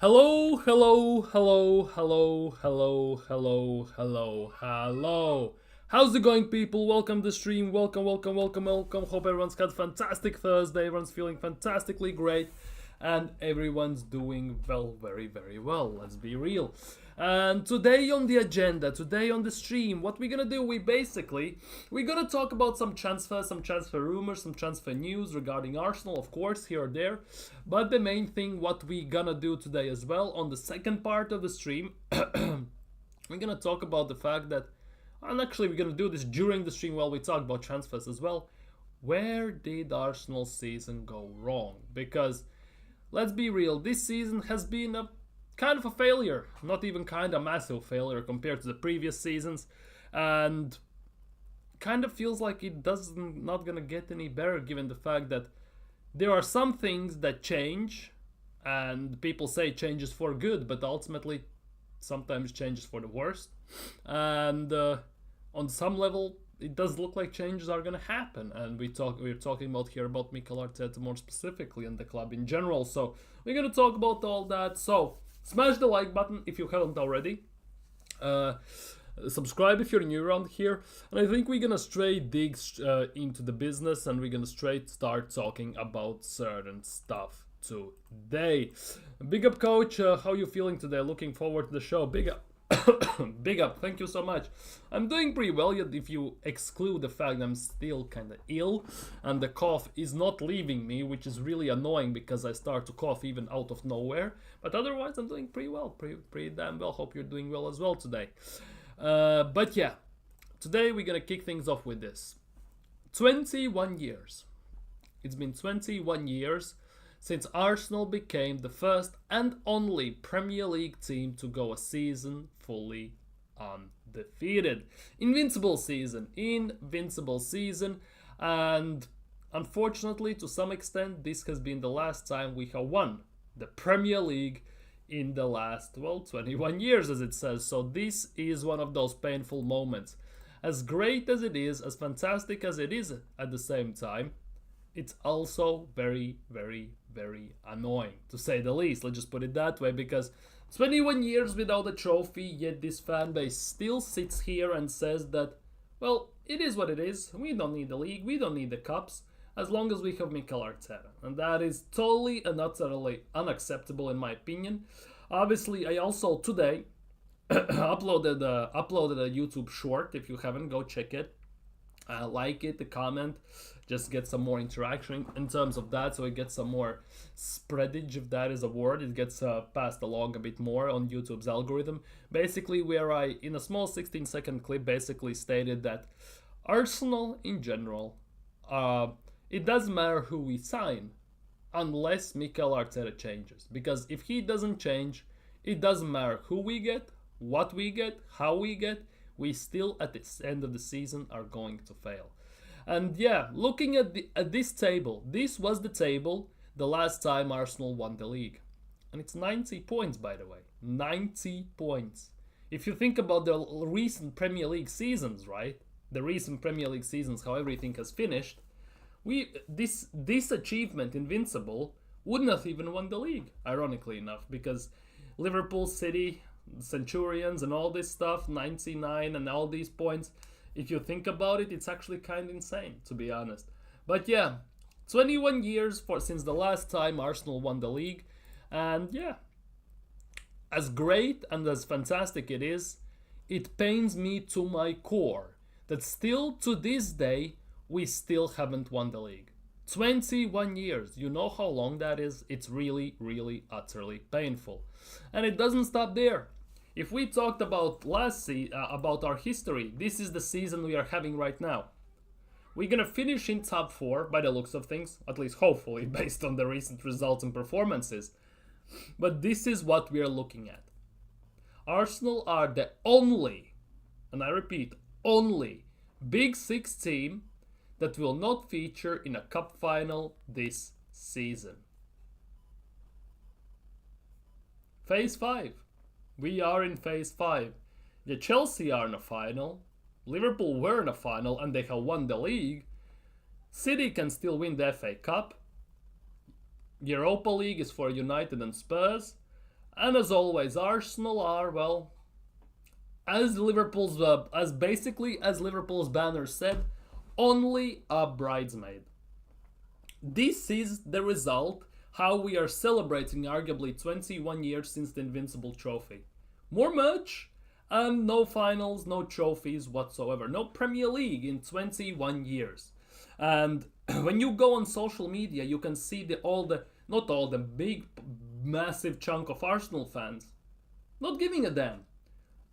Hello, hello, hello, hello, hello, hello, hello, hello. How's it going, people? Welcome to the stream. Welcome, welcome, welcome, welcome. Hope everyone's got a fantastic Thursday. Everyone's feeling fantastically great. And everyone's doing well, very, very well. Let's be real. And today on the agenda, today on the stream, what we're gonna do, we're gonna talk about some transfers, some transfer rumors, some transfer news regarding Arsenal, of course, here or there. But the main thing, what we gonna do today as well, on the second part of the stream, we're gonna talk about the fact that, and actually we're gonna do this during the stream while we talk about transfers as well. Where did Arsenal's season go wrong? Because let's be real, this season has been a kind of a failure, not even kind of massive failure compared to the previous seasons, and kind of feels like it doesn't not gonna get any better given the fact that there are some things that change, and people say changes for good, but ultimately sometimes changes for the worst, and on some level it does look like changes are gonna happen, and we're talking about here about Mikel Arteta more specifically and the club in general. So we're gonna talk about all that. So smash the like button if you haven't already. Subscribe if you're new around here, and I think we're gonna straight dig into the business, and we're gonna straight start talking about certain stuff today. Big up, coach. How you feeling today? Looking forward to the show. Big up. Big up, thank you so much. I'm doing pretty well, yet if you exclude the fact I'm still kind of ill and the cough is not leaving me, which is really annoying because I start to cough even out of nowhere. But otherwise, I'm doing pretty well, pretty damn well. Hope you're doing well as well today. But yeah, today we're gonna kick things off with this. 21 years. It's been 21 years since Arsenal became the first and only Premier League team to go a season fully undefeated. Invincible season, and unfortunately, to some extent, this has been the last time we have won the Premier League in the last, 21 years, as it says. So this is one of those painful moments. As great as it is, as fantastic as it is at the same time, it's also very, very, very annoying, to say the least. Let's just put it that way, because 21 years without a trophy, yet this fan base still sits here and says that, well, it is what it is. We don't need the league, we don't need the cups, as long as we have Mikel Arteta. And that is totally and utterly unacceptable in my opinion. Obviously, I also today uploaded a YouTube short. If you haven't, go check it. Like it, the comment, just get some more interaction in terms of that, so it gets some more spreadage, if that is a word. It gets passed along a bit more on YouTube's algorithm. Basically, where I, in a small 16-second clip, basically stated that Arsenal in general, it doesn't matter who we sign unless Mikel Arteta changes. Because if he doesn't change, it doesn't matter who we get, what we get, how we get, we still at the end of the season are going to fail. And yeah, looking at this table, this was the table the last time Arsenal won the league. And it's 90 points, by the way. 90 points. If you think about the recent Premier League seasons, right? The recent Premier League seasons, how everything has finished, this achievement, Invincible, wouldn't have even won the league, ironically enough, because Liverpool, City, Centurions and all this stuff, 99 and all these points, if you think about it, it's actually kind of insane, to be honest. But yeah, 21 years since the last time Arsenal won the league, and yeah, as great and as fantastic it is, it pains me to my core that still to this day we still haven't won the league. 21 years, you know how long that is? It's really, really, utterly painful. And it doesn't stop there. If we talked about about our history, this is the season we are having right now. We're gonna finish in top 4 by the looks of things, at least hopefully, based on the recent results and performances. But this is what we are looking at. Arsenal are the only, and I repeat, only Big Six team that will not feature in a cup final this season. Phase 5. We are in phase 5. The Chelsea are in a final. Liverpool were in a final and they have won the league. City can still win the FA Cup. Europa League is for United and Spurs. And as always, Arsenal are, well, as Liverpool's banner said, only a bridesmaid. This is the result how we are celebrating arguably 21 years since the Invincible Trophy. More much, and no finals, no trophies whatsoever, no Premier League in 21 years. And when you go on social media, you can see not all the big, massive chunk of Arsenal fans not giving a damn.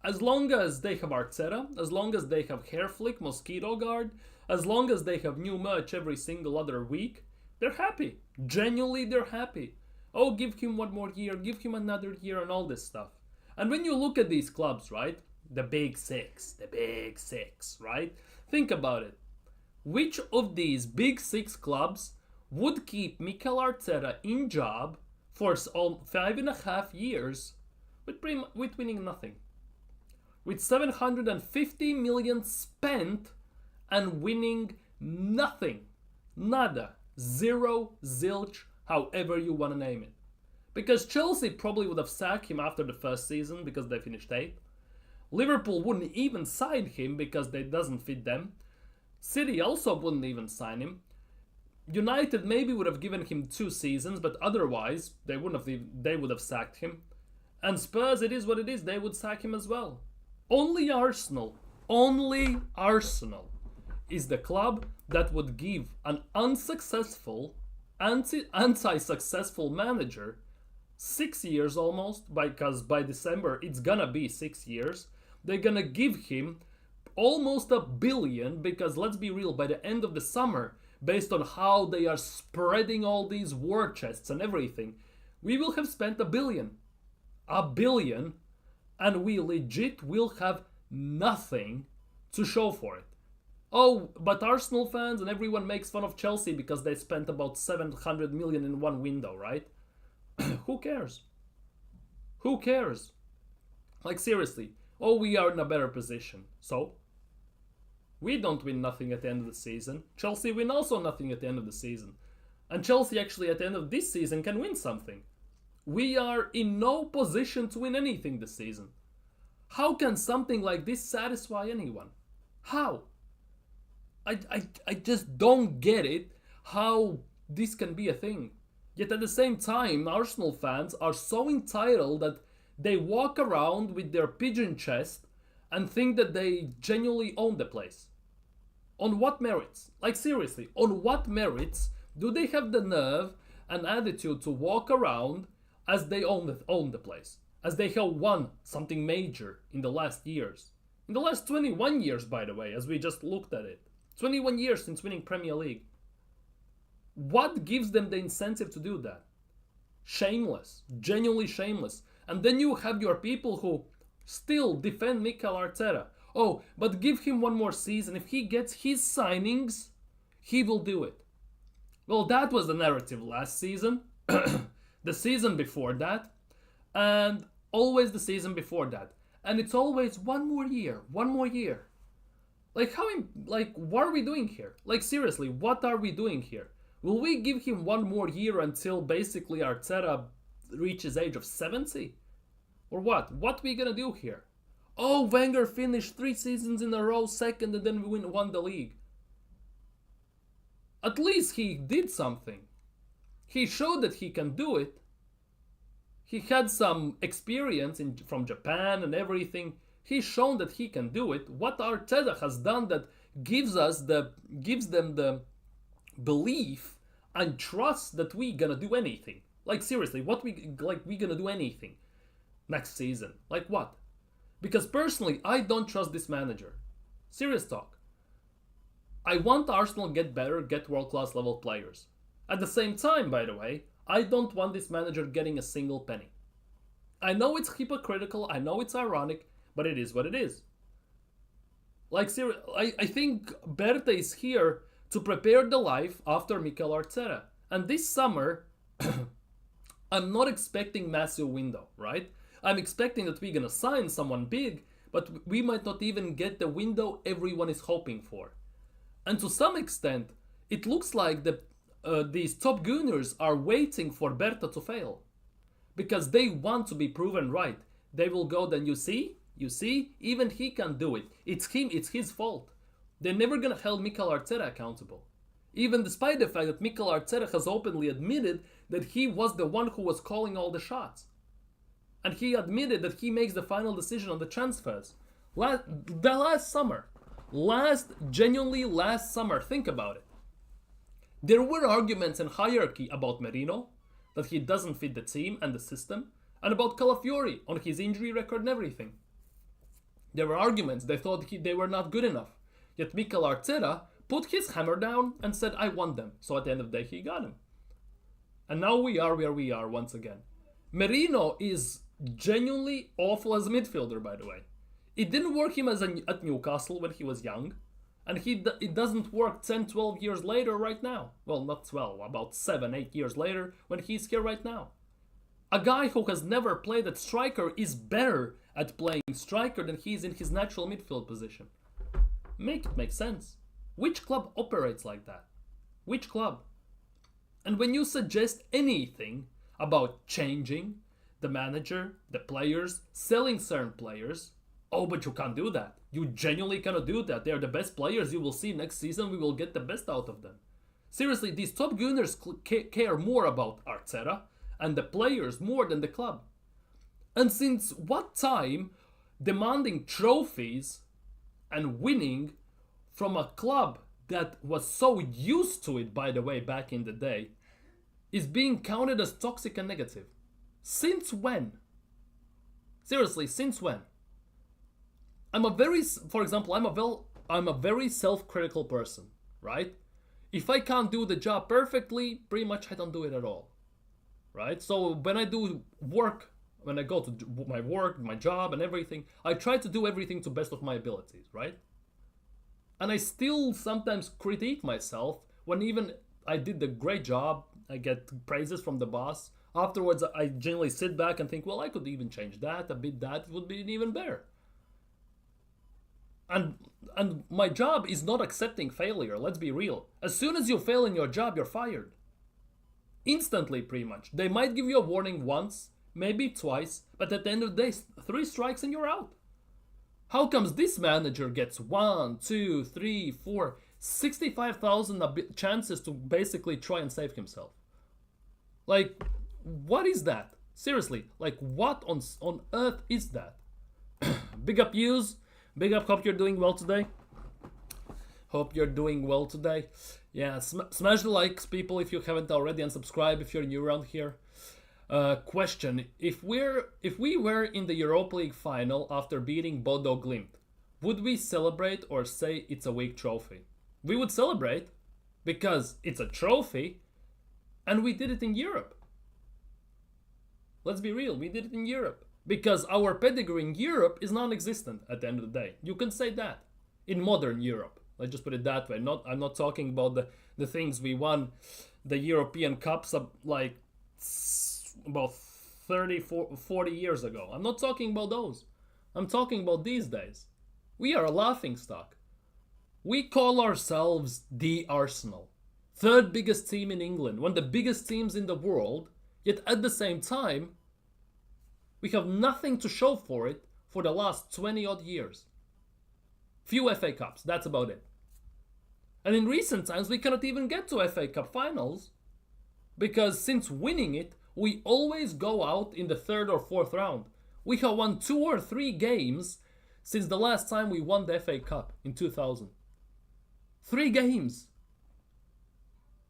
As long as they have Arteta, as long as they have hair flick, mosquito guard, as long as they have new merch every single other week, they're happy. Genuinely, they're happy. Oh, give him one more year, give him another year, and all this stuff. And when you look at these clubs, right? The big six, right? Think about it. Which of these big six clubs would keep Mikel Arteta in job for 5.5 years with winning nothing? With 750 million spent and winning nothing. Nada. Zero, zilch, however you want to name it. Because Chelsea probably would have sacked him after the first season because they finished 8th. Liverpool wouldn't even sign him because it doesn't fit them. City also wouldn't even sign him. United maybe would have given him 2 seasons, but otherwise they would have sacked him. And Spurs, it is what it is, they would sack him as well. Only Arsenal is the club that would give an unsuccessful, anti-successful manager 6 years almost, because by December it's gonna be 6 years. They're gonna give him almost $1 billion, because let's be real, by the end of the summer, based on how they are spreading all these war chests and everything, we will have spent $1 billion. $1 billion, and we legit will have nothing to show for it. Oh, but Arsenal fans and everyone makes fun of Chelsea because they spent about 700 million in one window, right? Who cares? Who cares? Like, seriously. Oh, we are in a better position. So? We don't win nothing at the end of the season. Chelsea win also nothing at the end of the season. And Chelsea actually at the end of this season can win something. We are in no position to win anything this season. How can something like this satisfy anyone? How? I just don't get it how this can be a thing. Yet at the same time, Arsenal fans are so entitled that they walk around with their pigeon chest and think that they genuinely own the place. On what merits? Like, seriously, on what merits do they have the nerve and attitude to walk around as they own the place? As they have won something major in the last years. In the last 21 years, by the way, as we just looked at it. 21 years since winning Premier League. What gives them the incentive to do that? Shameless. Genuinely shameless. And then you have your people who still defend Mikel Arteta. Oh, but give him one more season. If he gets his signings, he will do it. Well, that was the narrative last season. The season before that. And always the season before that. And it's always one more year. Like, what are we doing here? Like, seriously, what are we doing here? Will we give him one more year until basically Arteta reaches age of 70? Or what? What are we gonna do here? Oh, Wenger finished 3 seasons in a row second and then we won the league. At least he did something. He showed that he can do it. He had some experience from Japan and everything. He's shown that he can do it. What Arteta has done that gives them the belief and trust that we gonna do anything. Like, seriously, we gonna do anything next season? Like, what? Because personally, I don't trust this manager. Serious talk. I want Arsenal get better, get world-class level players. At the same time, by the way, I don't want this manager getting a single penny. I know it's hypocritical, I know it's ironic, but it is what it is. Like, I think Berta is here to prepare the life after Mikel Arteta. And this summer, I'm not expecting massive window, right? I'm expecting that we're gonna sign someone big, but we might not even get the window everyone is hoping for. And to some extent, it looks like these top Gunners are waiting for Berta to fail. because they want to be proven right. They will go, then you see, even he can do it. It's him, it's his fault. They're never gonna hold Mikel Arteta accountable. Even despite the fact that Mikel Arteta has openly admitted that he was the one who was calling all the shots. And he admitted that he makes the final decision on the transfers. Last summer, genuinely last summer, think about it. There were arguments and hierarchy about Merino, that he doesn't fit the team and the system, and about Calafiori on his injury record and everything. There were arguments, they thought they were not good enough. Yet Mikel Arteta put his hammer down and said, I want them. So at the end of the day, he got him. And now we are where we are once again. Merino is genuinely awful as a midfielder, by the way. It didn't work him at Newcastle when he was young. And it doesn't work 10, 12 years later right now. Well, not 12, about 7, 8 years later when he's here right now. A guy who has never played at striker is better at playing striker than he is in his natural midfield position. Make it make sense. Which club operates like that? Which club? And when you suggest anything about changing the manager, the players, selling certain players, oh, but you can't do that. You genuinely cannot do that. They are the best players you will see next season. We will get the best out of them. Seriously, these top Gunners care more about Arteta and the players more than the club. And since what time demanding trophies and winning from a club that was so used to it, by the way, back in the day, is being counted as toxic and negative? Since when? Seriously, since when? I'm a very self-critical person, right? If I can't do the job perfectly, pretty much I don't do it at all, right? So when I do work, when I go to my work, my job and everything, I try to do everything to the best of my abilities, right? And I still sometimes critique myself when even I did the great job, I get praises from the boss. Afterwards, I generally sit back and think, well, I could even change that a bit, that would be even better. And my job is not accepting failure, let's be real. As soon as you fail in your job, you're fired. Instantly, pretty much. They might give you a warning once, maybe twice, but at the end of the day, 3 strikes and you're out. How comes this manager gets 1, 2, 3, 4, 65,000 chances to basically try and save himself? Like, what is that? Seriously, like, what on earth is that? Big up yous. Big up, hope you're doing well today. Hope you're doing well today. Yeah, smash the likes, people, if you haven't already, and subscribe if you're new around here. Question: If we were in the Europa League final after beating Bodo Glimt, would we celebrate or say it's a weak trophy? We would celebrate because it's a trophy, and we did it in Europe. Let's be real, we did it in Europe. Because our pedigree in Europe is non-existent at the end of the day. You can say that. In modern Europe. Let's just put it that way. I'm not talking about the things we won the European Cups like about 30, 40 years ago. I'm not talking about those. I'm talking about these days. We are a laughingstock. We call ourselves the Arsenal. 3rd biggest team in England. One of the biggest teams in the world. Yet at the same time, we have nothing to show for it for the last 20 odd years. Few FA Cups, that's about it. And in recent times, we cannot even get to FA Cup finals because since winning it, we always go out in the 3rd or 4th round. We have won 2 or 3 games since the last time we won the FA Cup in 2000. 3 games.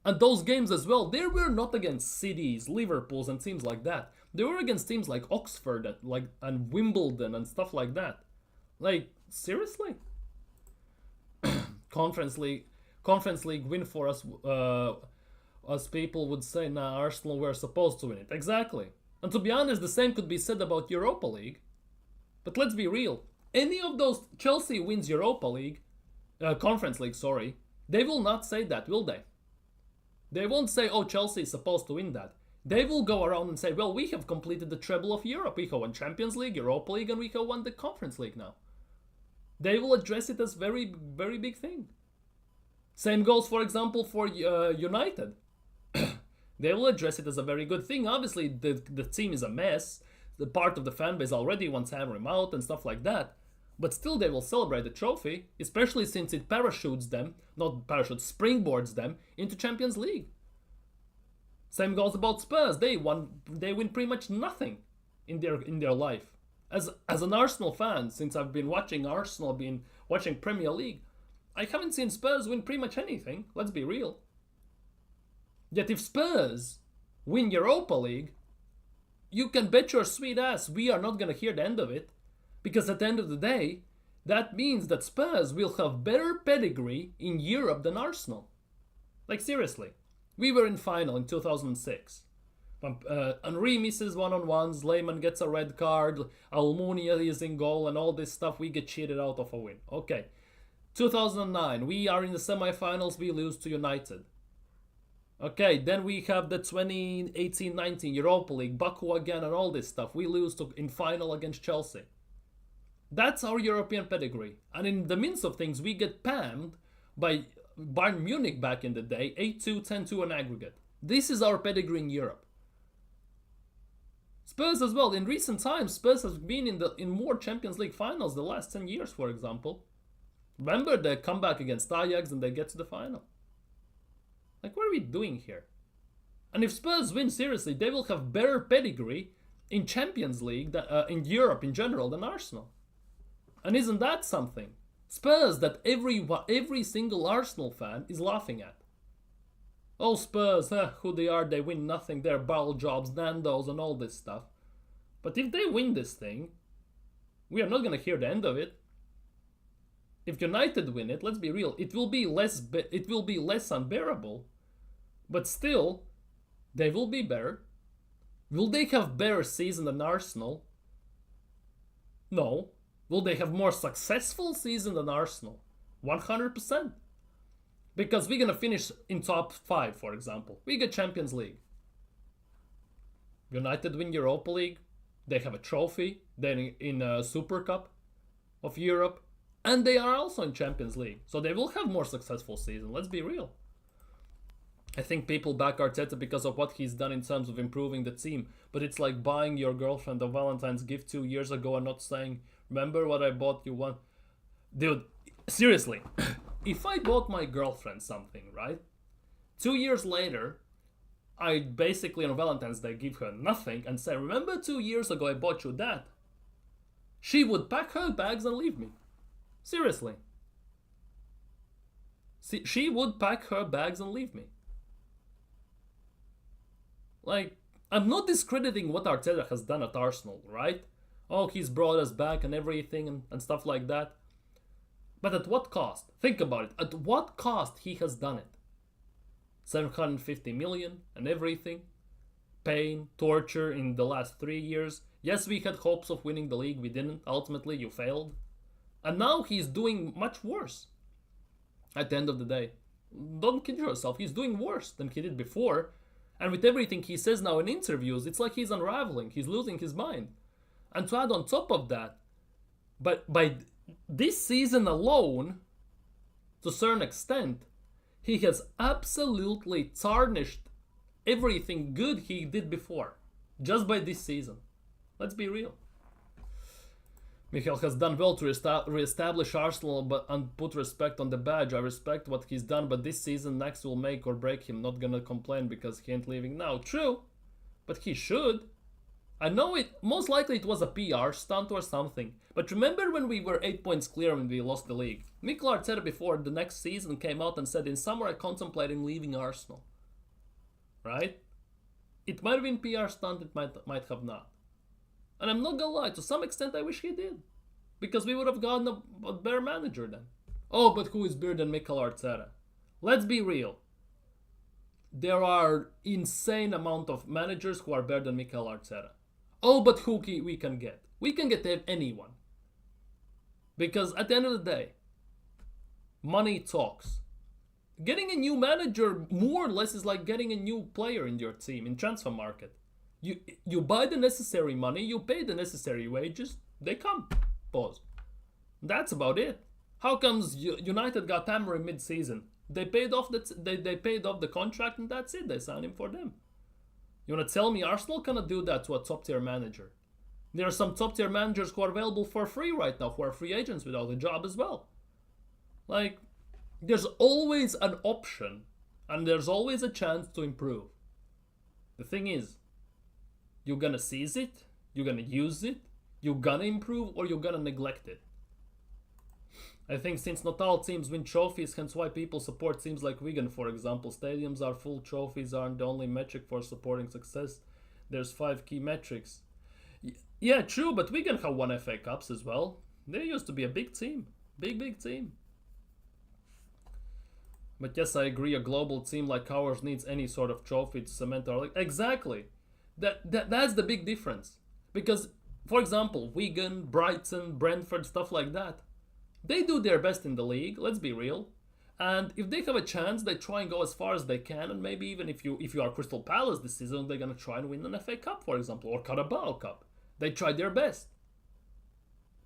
And those games as well, they were not against cities, Liverpools and teams like that. They were against teams like Oxford and Wimbledon and stuff like that. Like, seriously? Conference League win for us, as people would say, nah, Arsenal were supposed to win it. Exactly. And to be honest, the same could be said about Europa League. But let's be real. Any of those, Chelsea wins Europa League, Conference League, sorry, they will not say that, will they? They won't say, oh, Chelsea is supposed to win that. They will go around and say, well, we have completed the treble of Europe. We have won Champions League, Europa League, and we have won the Conference League now. They will address it as very, very big thing. Same goes, for example, for United. They will address it as a very good thing. Obviously, the team is a mess. The part of the fan base already wants to hammer him out and stuff like that. But still, they will celebrate the trophy, especially since it parachutes them, not parachutes, springboards them into Champions League. Same goes about Spurs. They win pretty much nothing in their life. As an Arsenal fan, since I've been watching Arsenal, been watching Premier League, I haven't seen Spurs win pretty much anything. Let's be real. Yet if Spurs win Europa League, you can bet your sweet ass we are not gonna hear the end of it. Because at the end of the day, that means that Spurs will have better pedigree in Europe than Arsenal. Like seriously. We were in final in 2006. Henry misses one-on-ones, Lehmann gets a red card, Almunia is in goal and all this stuff, we get cheated out of a win. Okay. 2009, we are in the semi-finals, we lose to United. Okay, then we have the 2018-19 Europa League, Baku again and all this stuff. We lose in final against Chelsea. That's our European pedigree. And in the midst of things, we get pammed by Bayern Munich back in the day, 8-2, 10-2 on aggregate. This is our pedigree in Europe. Spurs as well. In recent times, Spurs has been in more Champions League finals the last 10 years, for example. Remember the comeback against Ajax and they get to the final. Like, what are we doing here? And if Spurs win seriously, they will have better pedigree in Champions League, in Europe in general, than Arsenal. And isn't that something? Spurs that every single Arsenal fan is laughing at. Oh, Spurs, who they are, they win nothing, they're ball jobs, Nando's and all this stuff. But if they win this thing, we are not going to hear the end of it. If United win it, let's be real, it will be less unbearable. But still, they will be better. Will they have better season than Arsenal? No. Will they have more successful season than Arsenal? 100%. Because we're going to finish in top 5, for example. We get Champions League. United win Europa League. They have a trophy. They're in a Super Cup of Europe. And they are also in Champions League. So they will have more successful season. Let's be real. I think people back Arteta because of what he's done in terms of improving the team. But it's like buying your girlfriend a Valentine's gift 2 years ago and not saying, remember what I bought you one? Dude, seriously. If I bought my girlfriend something, right? 2 years later, I basically on Valentine's Day give her nothing and say, remember 2 years ago I bought you that? She would pack her bags and leave me. Seriously. See, she would pack her bags and leave me. Like, I'm not discrediting what Arteta has done at Arsenal, right? Oh, he's brought us back and everything and stuff like that. But at what cost? Think about it. At what cost he has done it? 750 million and everything. Pain, torture in the last 3 years. Yes, we had hopes of winning the league. We didn't. Ultimately, you failed. And now he's doing much worse. At the end of the day. Don't kid yourself. He's doing worse than he did before. And with everything he says now in interviews, it's like he's unraveling. He's losing his mind. And to add on top of that, but by this season alone, to a certain extent, he has absolutely tarnished everything good he did before. Just by this season. Let's be real. Michael has done well to re-establish Arsenal and put respect on the badge. I respect what he's done, but this season next will make or break him. Not gonna complain because he ain't leaving now. True, but he should. I know it, most likely it was a PR stunt or something. But remember when we were 8 points clear when we lost the league? Mikel Arteta before the next season came out and said in summer I contemplating leaving Arsenal. Right? It might have been PR stunt, it might have not. And I'm not gonna lie, to some extent I wish he did. Because we would have gotten a better manager then. Oh, but who is better than Mikel Arteta? Let's be real. There are insane amount of managers who are better than Mikel Arteta. Oh, but who we can get? We can get anyone. Because at the end of the day, money talks. Getting a new manager more or less is like getting a new player in your team in transfer market. You buy the necessary money, you pay the necessary wages, they come. Pause. That's about it. How comes United got hammered mid-season? They paid off the contract and that's it. They signed him for them. You want to tell me Arsenal cannot do that to a top tier manager? There are some top tier managers who are available for free right now, who are free agents without a job as well. Like, there's always an option and there's always a chance to improve. The thing is, you're gonna seize it, you're gonna use it, you're gonna improve, or you're gonna neglect it. I think since not all teams win trophies, hence why people support teams like Wigan, for example. Stadiums are full, trophies aren't the only metric for supporting success. There's 5 key metrics. Yeah, true, but Wigan have won FA Cups as well. They used to be a big team. Big team. But yes, I agree, a global team like ours needs any sort of trophy to cement our league. Exactly. That's the big difference. Because, for example, Wigan, Brighton, Brentford, stuff like that, they do their best in the league, let's be real. And if they have a chance, they try and go as far as they can. And maybe even if you are Crystal Palace this season, they're going to try and win an FA Cup, for example, or Carabao Cup. They try their best.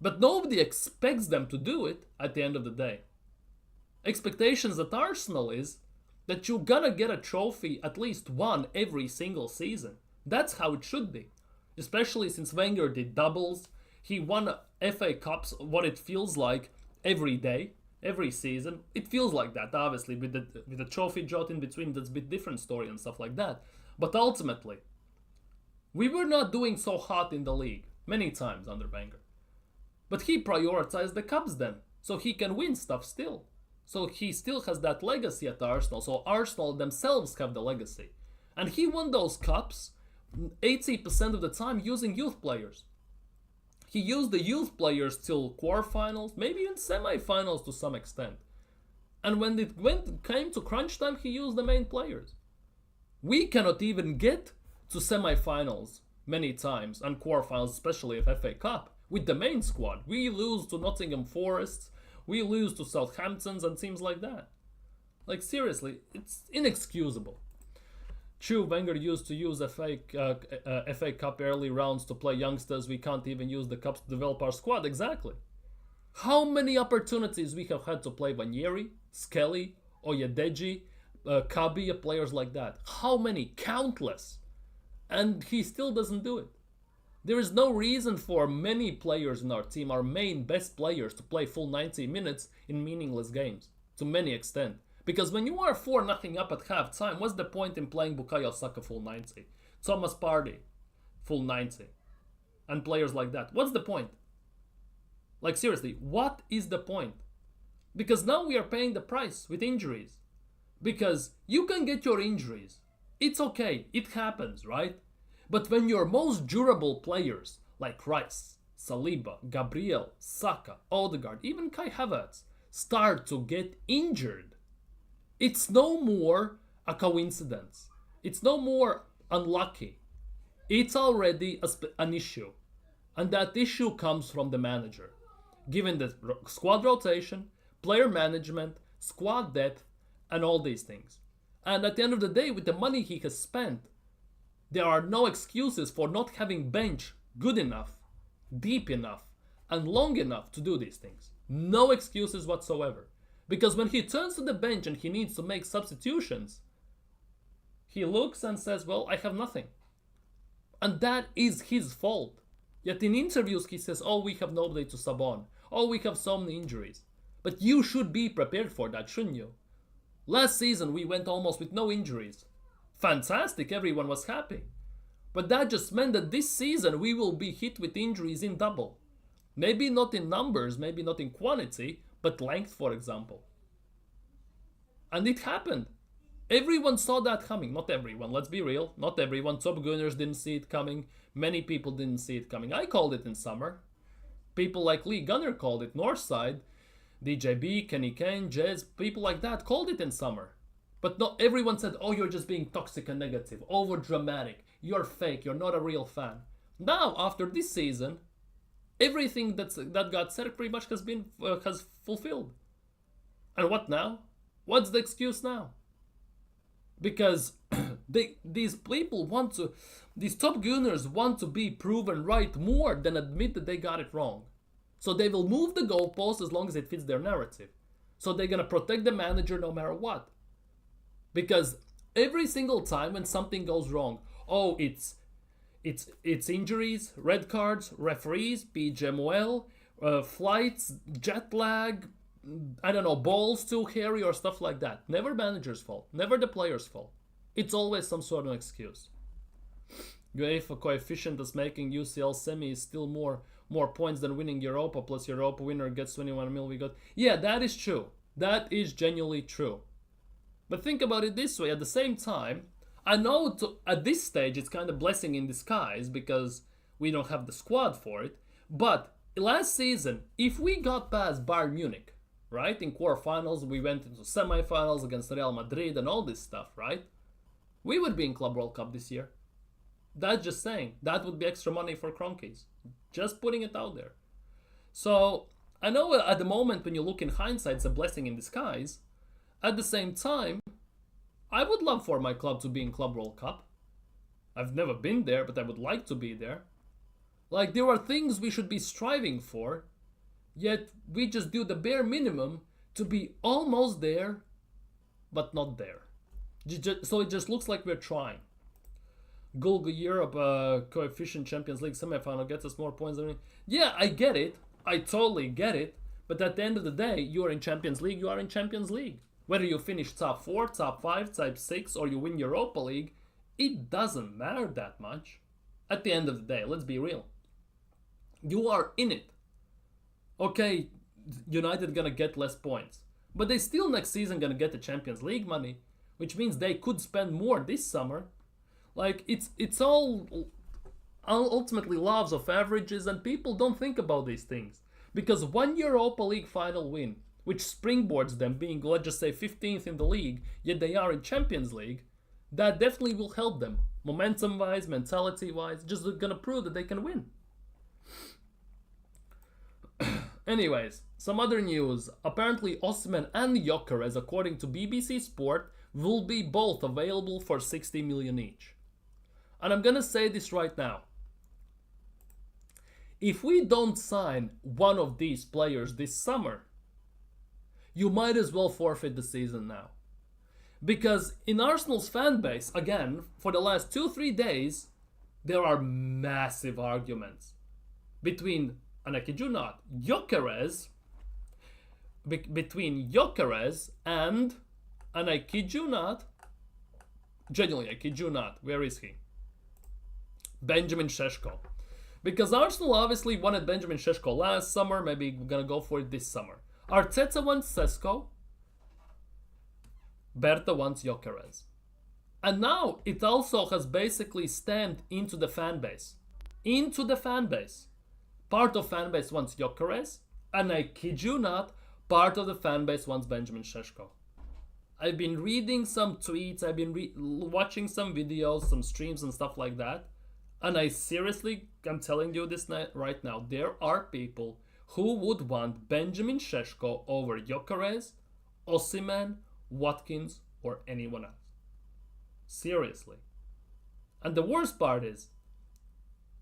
But nobody expects them to do it at the end of the day. Expectations at Arsenal is that you're gonna get a trophy, at least one, every single season. That's how it should be. Especially since Wenger did doubles. He won FA Cups, what it feels like, every day, every season. It feels like that, obviously, with the trophy drought in between, that's a bit different story and stuff like that. But ultimately, we were not doing so hot in the league, many times under Wenger. But he prioritized the Cups then, so he can win stuff still. So he still has that legacy at Arsenal. So Arsenal themselves have the legacy. And he won those cups 80% of the time using youth players. He used the youth players till quarterfinals, maybe even semi-finals to some extent. And when it came to crunch time, he used the main players. We cannot even get to semi-finals many times, and quarterfinals, especially of FA Cup, with the main squad. We lose to Nottingham Forest, we lose to Southamptons and teams like that. Like, seriously, it's inexcusable. True, Wenger used to use FA Cup early rounds to play youngsters. We can't even use the cups to develop our squad. Exactly. How many opportunities we have had to play Ranieri, Skelly, Oyedeji, Kabi, players like that. How many? Countless. And he still doesn't do it. There is no reason for many players in our team, our main best players, to play full 90 minutes in meaningless games, to many extent. Because when you are 4-0 up at half time, what's the point in playing Bukayo Saka full 90? Thomas Partey full 90? And players like that. What's the point? Like, seriously, what is the point? Because now we are paying the price with injuries. Because you can get your injuries. It's okay, it happens, right? But when your most durable players, like Rice, Saliba, Gabriel, Saka, Odegaard, even Kai Havertz, start to get injured, it's no more a coincidence. It's no more unlucky. It's already an issue. And that issue comes from the manager. Given the squad rotation, player management, squad depth, and all these things. And at the end of the day, with the money he has spent, there are no excuses for not having bench good enough, deep enough, and long enough to do these things. No excuses whatsoever. Because when he turns to the bench and he needs to make substitutions, he looks and says, well, I have nothing. And that is his fault. Yet in interviews he says, oh, we have nobody to sub on. Oh, we have so many injuries. But you should be prepared for that, shouldn't you? Last season we went almost with no injuries. Fantastic, everyone was happy. But that just meant that this season we will be hit with injuries in double. Maybe not in numbers, maybe not in quantity, but length, for example. And it happened. Everyone saw that coming. Not everyone, let's be real. Not everyone. Top Gunners didn't see it coming. Many people didn't see it coming. I called it in summer. People like Lee Gunner called it. Northside, DJB, Kenny Kane, Jez, people like that called it in summer. But not everyone said, oh, you're just being toxic and negative, over dramatic, you're fake, you're not a real fan. Now, after this season, everything that got said pretty much has fulfilled. And what now? What's the excuse now? Because these top Gunners want to be proven right more than admit that they got it wrong. So they will move the goalpost as long as it fits their narrative. So they're going to protect the manager no matter what. Because every single time when something goes wrong, oh, it's injuries, red cards, referees, PGMOL, flights, jet lag, I don't know, balls too hairy or stuff like that. Never manager's fault, never the player's fault. It's always some sort of excuse. UEFA coefficient is making UCL semi is still more points than winning Europa, plus Europa winner gets 21 mil. We got, yeah, that is true. That is genuinely true. But think about it this way, at the same time, I know at this stage it's kind of blessing in disguise because we don't have the squad for it. But last season, if we got past Bayern Munich, right, in quarterfinals, we went into semifinals against Real Madrid and all this stuff, right? We would be in Club World Cup this year. That's just saying. That would be extra money for Cronkies. Just putting it out there. So, I know at the moment when you look in hindsight, it's a blessing in disguise. At the same time, I would love for my club to be in Club World Cup. I've never been there, but I would like to be there. Like, there are things we should be striving for, yet we just do the bare minimum to be almost there, but not there. So it just looks like we're trying. Gulga Europe coefficient Champions League semifinal gets us more points than... Yeah, I get it. I totally get it. But at the end of the day, you are in Champions League, you are in Champions League. Whether you finish top 4, top 5, top 6, or you win Europa League, it doesn't matter that much. At the end of the day, let's be real. You are in it. Okay, United gonna get less points. But they still next season gonna get the Champions League money, which means they could spend more this summer. Like, it's all ultimately laws of averages, and people don't think about these things. Because one Europa League final win, which springboards them being, let's just say, 15th in the league, yet they are in Champions League, that definitely will help them. Momentum-wise, mentality-wise, just gonna prove that they can win. Anyways, some other news. Apparently Osimhen and Gyökeres, according to BBC Sport, will be both available for 60 million each. And I'm gonna say this right now. If we don't sign one of these players this summer, you might as well forfeit the season now. Because in Arsenal's fan base, again, for the last 2-3 days, there are massive arguments between, and I kid you not, Gyökeres, between Gyökeres and I kid you not, genuinely, I kid you not, where is he? Benjamin Šeško. Because Arsenal obviously wanted Benjamin Šeško last summer, maybe we're gonna go for it this summer. Arteta wants Sesko, Berta wants Gyökeres. And now it also has basically stamped into the fan base. Into the fan base. Part of fan base wants Gyökeres, and I kid you not, part of the fan base wants Benjamin Šeško. I've been reading some tweets, I've been watching some videos, some streams and stuff like that. And I seriously, I'm telling you this right now, there are people who would want Benjamin Šeško over Gyökeres, Osimhen, Watkins, or anyone else. Seriously. And the worst part is,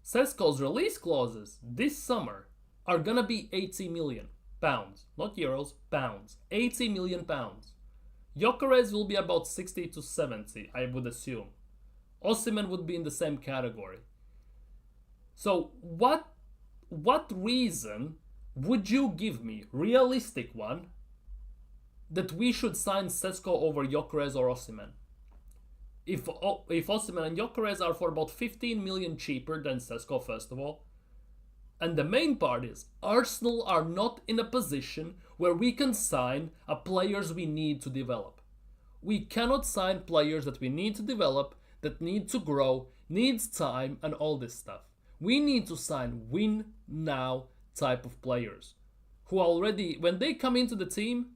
Sesko's release clauses this summer are gonna be 80 million pounds, not euros, pounds. 80 million pounds. Gyökeres will be about 60 to 70, I would assume. Osimhen would be in the same category. So what reason would you give me, realistic one, that we should sign Sesko over Gyökeres or Osimhen? If Osimhen and Gyökeres are for about 15 million cheaper than Sesko, first of all. And the main part is, Arsenal are not in a position where we can sign players we need to develop. We cannot sign players that we need to develop, that need to grow, needs time, and all this stuff. We need to sign win now type of players who already, when they come into the team,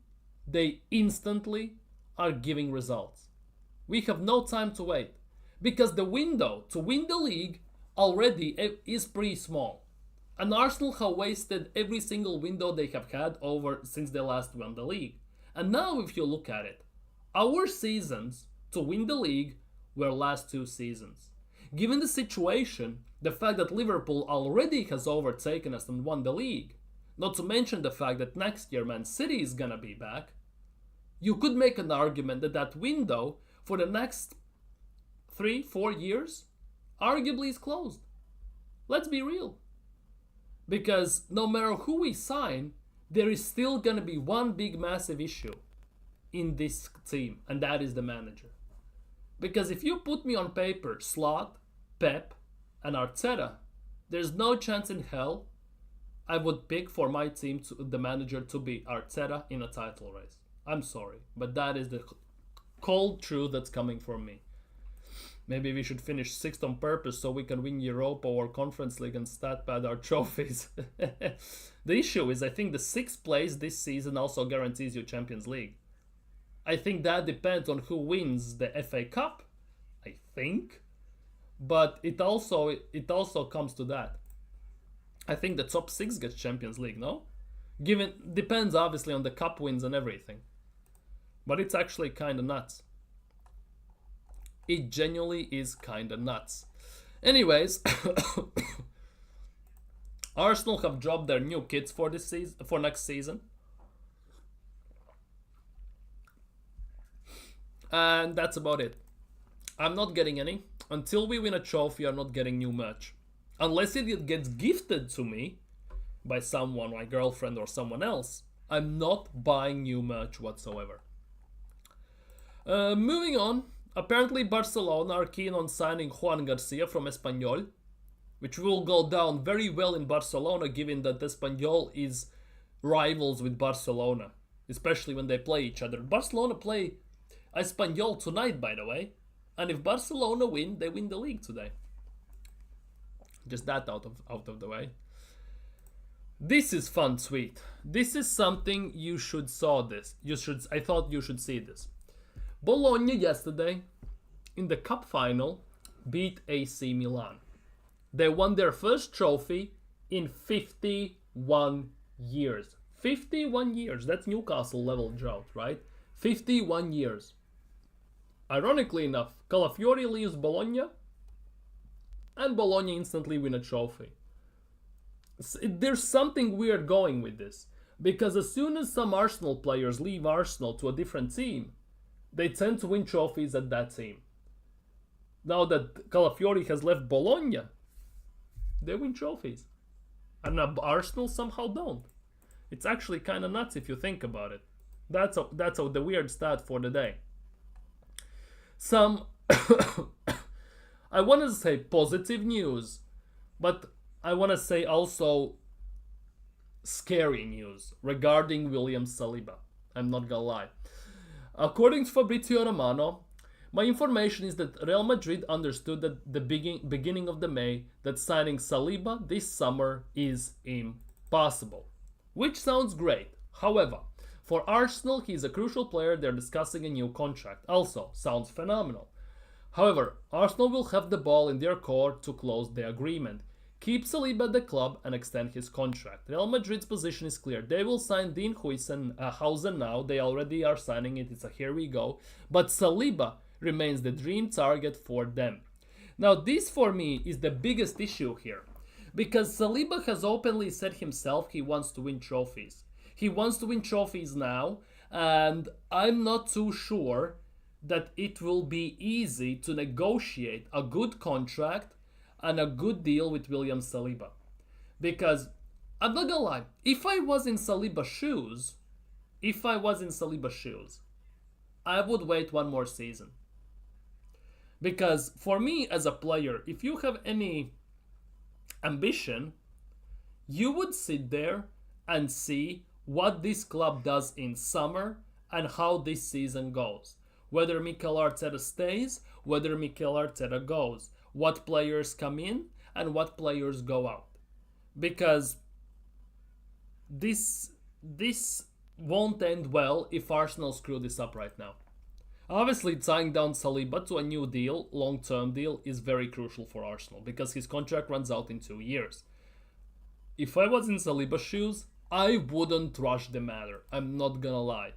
they instantly are giving results. We have no time to wait because the window to win the league already is pretty small. And Arsenal have wasted every single window they have had over since they last won the league. And now if you look at it, our seasons to win the league were last 2 seasons. Given the situation, the fact that Liverpool already has overtaken us and won the league, not to mention the fact that next year Man City is gonna be back, you could make an argument that that window for the next 3-4 years arguably is closed. Let's be real. Because no matter who we sign, there is still going to be one big massive issue in this team, and that is the manager. Because if you put me on paper, Slot, Pep, and Arteta, there's no chance in hell I would pick for my team the manager to be Arteta in a title race. I'm sorry, but that is the cold truth that's coming from me. Maybe we should finish 6th on purpose so we can win Europa or Conference League and stat pad our trophies. The issue is I think the 6th place this season also guarantees you Champions League. I think that depends on who wins the FA Cup, I think. But it also comes to that. I think the top 6 gets Champions League, no? Depends obviously on the cup wins and everything. But it's actually kind of nuts. It genuinely is kind of nuts. Anyways, Arsenal have dropped their new kits for this season, for next season. And that's about it. I'm not getting any. Until we win a trophy, I'm not getting new merch. Unless it gets gifted to me by someone, my girlfriend or someone else, I'm not buying new merch whatsoever. Moving on. Apparently Barcelona are keen on signing Juan Garcia from Espanyol, which will go down very well in Barcelona given that Espanyol is rivals with Barcelona, especially when they play each other. Barcelona play Espanyol tonight, by the way, and if Barcelona win, they win the league today. Just that out of the way. This is fun tweet. This is something you should saw this. I thought you should see this. Bologna yesterday in the cup final beat AC Milan. They won their first trophy in 51 years. 51 years. That's Newcastle level drought, right? 51 years. Ironically enough, Calafiori leaves Bologna and Bologna instantly win a trophy. There's something weird going with this. Because as soon as some Arsenal players leave Arsenal to a different team, they tend to win trophies at that team. Now that Calafiori has left Bologna, they win trophies. And Arsenal somehow don't. It's actually kind of nuts if you think about it. That's the weird stat for the day. Some, I want to say positive news, but I want to say also scary news regarding William Saliba. I'm not gonna lie. According to Fabrizio Romano, my information is that Real Madrid understood at the beginning of the May that signing Saliba this summer is impossible. Which sounds great. However, for Arsenal, he is a crucial player. They're discussing a new contract. Also, sounds phenomenal. However, Arsenal will have the ball in their court to close the agreement. Keep Saliba at the club and extend his contract. Real Madrid's position is clear. They will sign Dean Huijsenhausen now. They already are signing it. It's a here we go. But Saliba remains the dream target for them. Now, this for me is the biggest issue here. Because Saliba has openly said himself he wants to win trophies. He wants to win trophies now. And I'm not too sure that it will be easy to negotiate a good contract and a good deal with William Saliba. Because, I'm not gonna lie, if I was in Saliba's shoes, I would wait one more season. Because for me as a player, if you have any ambition, you would sit there and see what this club does in summer and how this season goes. Whether Mikel Arteta stays, whether Mikel Arteta goes. What players come in and what players go out. Because this won't end well if Arsenal screw this up right now. Obviously, tying down Saliba to a new deal, long-term deal, is very crucial for Arsenal because his contract runs out in 2 years. If I was in Saliba's shoes, I wouldn't rush the matter. I'm not gonna lie.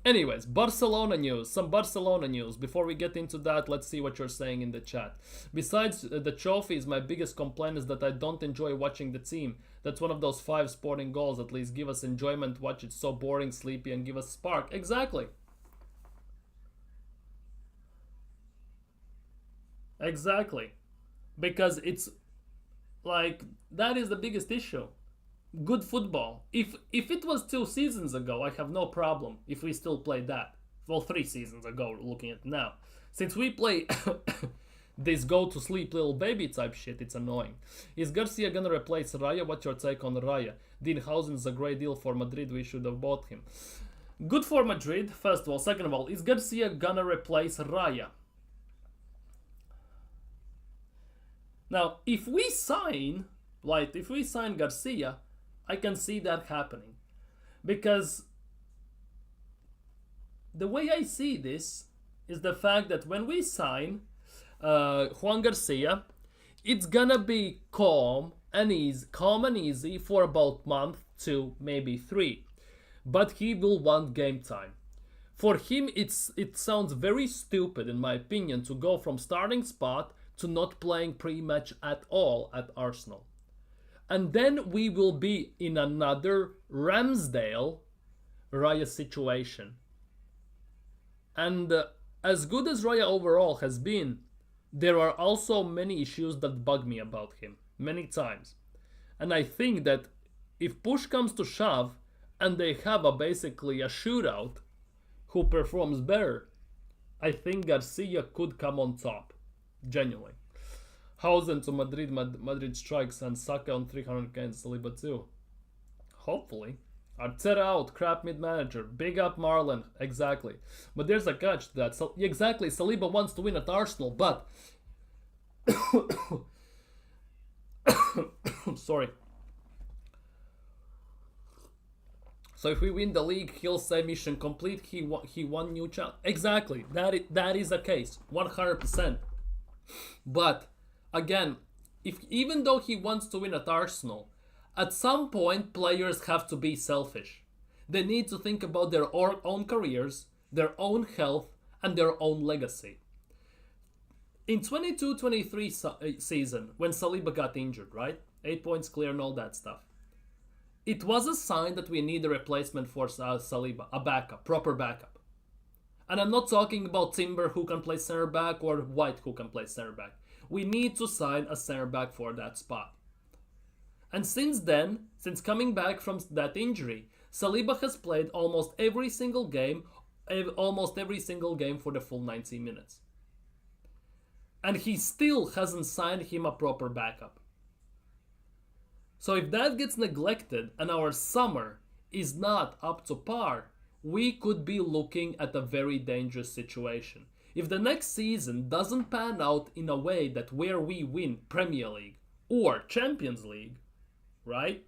Anyways, Barcelona news. Some Barcelona news. Before we get into that, let's see what you're saying in the chat. Besides the trophies, my biggest complaint is that I don't enjoy watching the team. That's one of those 5 sporting goals. At least give us enjoyment, watch it so boring, sleepy, and give us spark. Exactly. Exactly. Because it's like that is the biggest issue. Good football. If it was 2 seasons ago, I have no problem if we still play that. Well, 3 seasons ago, looking at now. Since we play this go to sleep little baby type shit, it's annoying. Is Garcia gonna replace Raya? What's your take on Raya? Dean Housen's a great deal for Madrid, we should have bought him. Good for Madrid, first of all. Second of all, is Garcia gonna replace Raya? Now, if we sign Garcia, I can see that happening. Because the way I see this is the fact that when we sign Juan Garcia, it's gonna be calm and easy for about month, 2, maybe 3. But he will want game time. For him, it sounds very stupid, in my opinion, to go from starting spot to not playing pre-match at all at Arsenal. And then we will be in another Ramsdale Raya situation. And as good as Raya overall has been, there are also many issues that bug me about him, many times. And I think that if push comes to shove, and they have basically a shootout, who performs better, I think Garcia could come on top. Genuinely. Hausen to Madrid, Madrid strikes, and Saka on 300 against Saliba too. Hopefully. Arteta out, crap mid-manager. Big up Marlon, exactly. But there's a catch to that. So, exactly, Saliba wants to win at Arsenal, but... Sorry. So if we win the league, he'll say mission complete, he won new chance. Exactly, that is the case, 100%. But, again, even though he wants to win at Arsenal, at some point, players have to be selfish. They need to think about their own careers, their own health, and their own legacy. In 22-23 season, when Saliba got injured, right? 8 points clear and all that stuff. It was a sign that we need a replacement for Saliba, a backup, proper backup. And I'm not talking about Timber who can play center back or White who can play center back. We need to sign a center back for that spot. And since then, since coming back from that injury, Saliba has played almost every single game for the full 90 minutes. And he still hasn't signed him a proper backup. So if that gets neglected and our summer is not up to par, we could be looking at a very dangerous situation. If the next season doesn't pan out in a way that where we win Premier League or Champions League, right?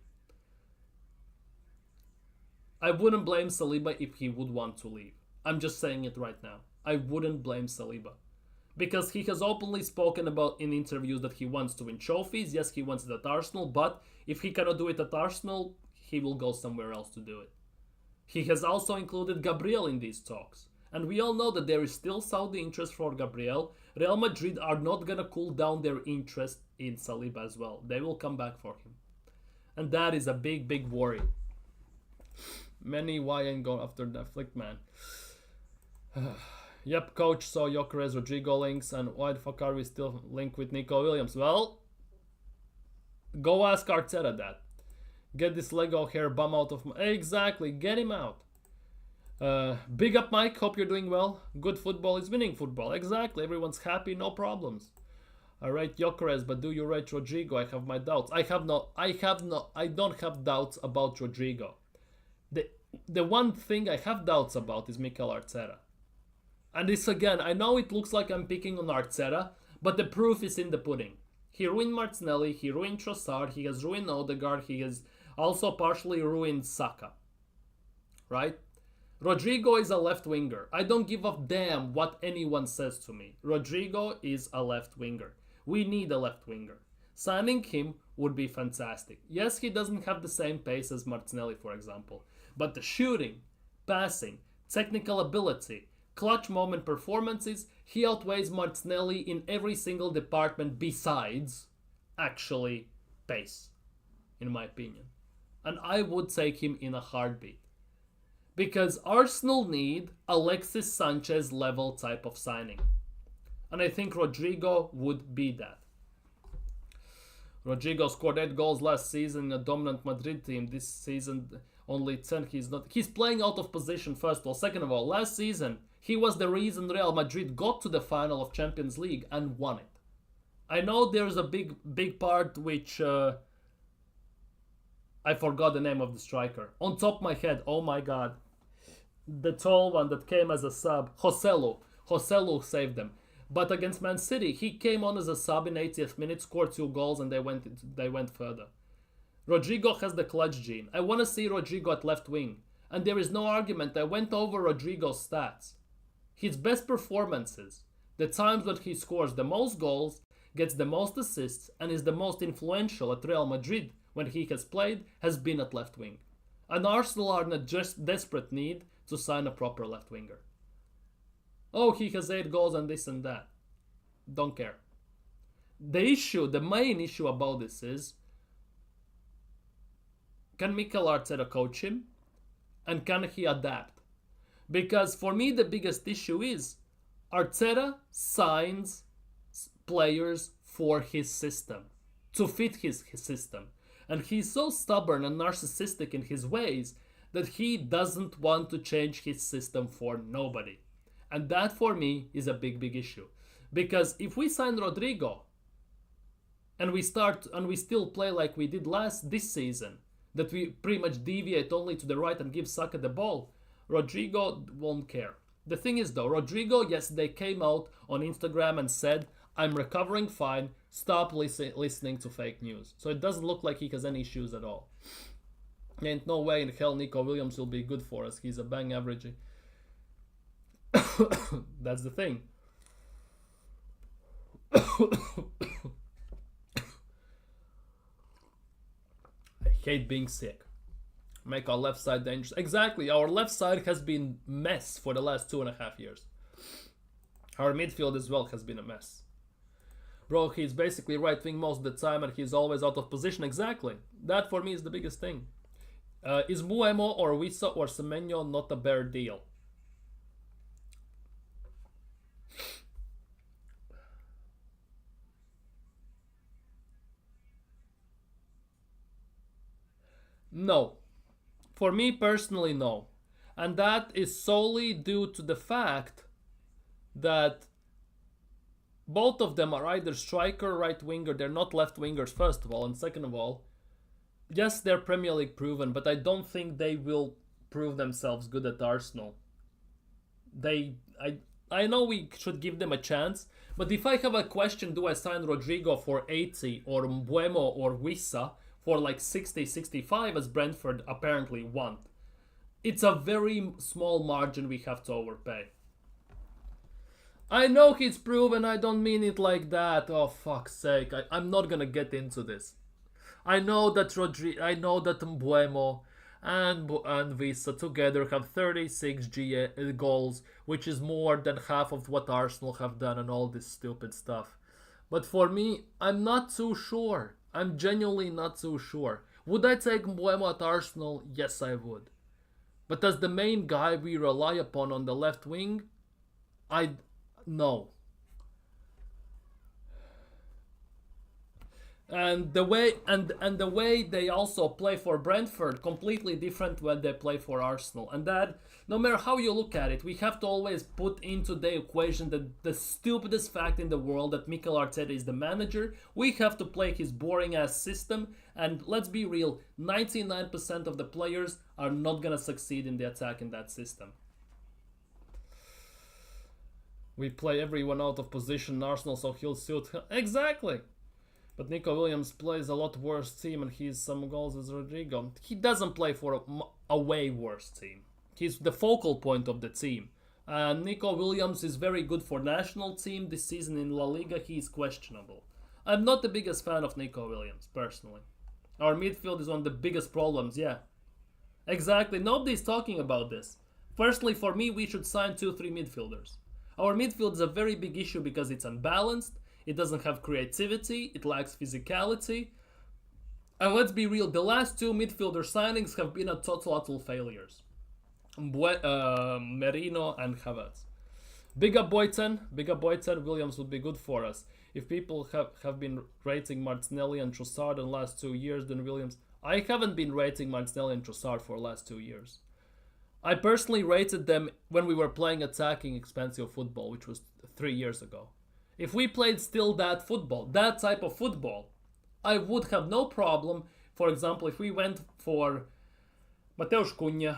I wouldn't blame Saliba if he would want to leave. I'm just saying it right now. I wouldn't blame Saliba. Because he has openly spoken about in interviews that he wants to win trophies. Yes, he wants it at Arsenal, but if he cannot do it at Arsenal, he will go somewhere else to do it. He has also included Gabriel in these talks. And we all know that there is still Saudi interest for Gabriel. Real Madrid are not going to cool down their interest in Saliba as well. They will come back for him. And that is a big, big worry. Many YN go after that flick, man. Yep, coach saw Gyökeres, Rodrigo links, and why the fuck are we still linked with Nico Williams? Well, go ask Arteta that. Get this Lego hair bum out of my... Exactly, get him out. Big up Mike, hope you're doing well. Good football is winning football. Exactly, everyone's happy, no problems. I rate Gyökeres, but do you rate Rodrigo? I have my doubts. I don't have doubts about Rodrigo. The one thing I have doubts about is Mikel Arteta. And this again, I know it looks like I'm picking on Arteta, but the proof is in the pudding. He ruined Martinelli, he ruined Trossard, he has ruined Odegaard, he has also partially ruined Saka. Right? Rodrigo is a left winger. I don't give a damn what anyone says to me. Rodrigo is a left winger. We need a left winger. Signing him would be fantastic. Yes, he doesn't have the same pace as Martinelli, for example. But the shooting, passing, technical ability, clutch moment performances, he outweighs Martinelli in every single department besides, actually, pace, in my opinion. And I would take him in a heartbeat. Because Arsenal need Alexis Sanchez level type of signing. And I think Rodrigo would be that. Rodrigo scored 8 goals last season in a dominant Madrid team. This season, only 10. He's playing out of position, first of all. Second of all, last season, he was the reason Real Madrid got to the final of Champions League and won it. I know there's a big part which... I forgot the name of the striker. On top of my head, oh my god. The tall one that came as a sub. Joselu. Joselu saved them. But against Man City, he came on as a sub in 80th minute, scored 2 goals, and they went further. Rodrigo has the clutch gene. I want to see Rodrigo at left wing. And there is no argument. I went over Rodrigo's stats. His best performances, the times when he scores the most goals, gets the most assists, and is the most influential at Real Madrid when he has played, has been at left wing. And Arsenal are in a just desperate need to sign a proper left winger. Oh, he has 8 goals and this and that. Don't care. The main issue about this is, can Mikel Arteta coach him? And can he adapt? Because for me the biggest issue is, Arteta signs players for his system, to fit his system. And he's so stubborn and narcissistic in his ways that he doesn't want to change his system for nobody. And that for me is a big issue. Because if we sign Rodrigo and we still play like we did this season, that we pretty much deviate only to the right and give Saka the ball, Rodrigo won't care. The thing is though, Rodrigo, yes, they came out on Instagram and said, I'm recovering fine, stop listening to fake news. So it doesn't look like he has any issues at all. Ain't no way in hell Nico Williams will be good for us. He's a bang average. That's the thing. I hate being sick. Make our left side dangerous. Exactly, our left side has been mess for the last 2.5 years. Our midfield as well has been a mess. Bro, he's basically right wing most of the time and he's always out of position. Exactly. That for me is the biggest thing. Is Buemo or Wissa or Semenyo not a bare deal? No. For me personally, no. And that is solely due to the fact that both of them are either striker, right winger. They're not left wingers, first of all. And second of all, yes, they're Premier League proven, but I don't think they will prove themselves good at Arsenal. I know we should give them a chance, but if I have a question, do I sign Rodrigo for 80 or Mbuemo or Wissa for like 60, 65 as Brentford apparently want? It's a very small margin we have to overpay. I know he's proven, I don't mean it like that. Oh, fuck's sake. I'm not gonna get into this. I know that Mbuemo and Wissa together have 36 goals, which is more than half of what Arsenal have done and all this stupid stuff. But for me, I'm not too sure. I'm genuinely not too sure. Would I take Mbuemo at Arsenal? Yes, I would. But as the main guy we rely upon on the left wing, no. And the way they also play for Brentford, completely different when they play for Arsenal. And that, no matter how you look at it, we have to always put into the equation the stupidest fact in the world that Mikel Arteta is the manager. We have to play his boring ass system, and let's be real, 99% of the players are not gonna succeed in the attack in that system. We play everyone out of position in Arsenal, so he'll suit. Exactly. But Nico Williams plays a lot worse team and he's some goals as Rodrigo. He doesn't play for a way worse team. He's the focal point of the team. Nico Williams is very good for national team. This season in La Liga, he's questionable. I'm not the biggest fan of Nico Williams, personally. Our midfield is one of the biggest problems, yeah. Exactly, nobody's talking about this. Personally, for me, we should sign 2-3 midfielders. Our midfield is a very big issue because it's unbalanced, it doesn't have creativity, it lacks physicality. And let's be real, the last 2 midfielder signings have been total failures. Merino and Havertz. Big up Boyton. Big up Boyton. Williams would be good for us. If people have been rating Martinelli and Trossard in the last 2 years, then Williams... I haven't been rating Martinelli and Trossard for the last 2 years. I personally rated them when we were playing attacking expensive football, which was 3 years ago. If we played still that football, that type of football, I would have no problem. For example, if we went for Mateusz Cunha,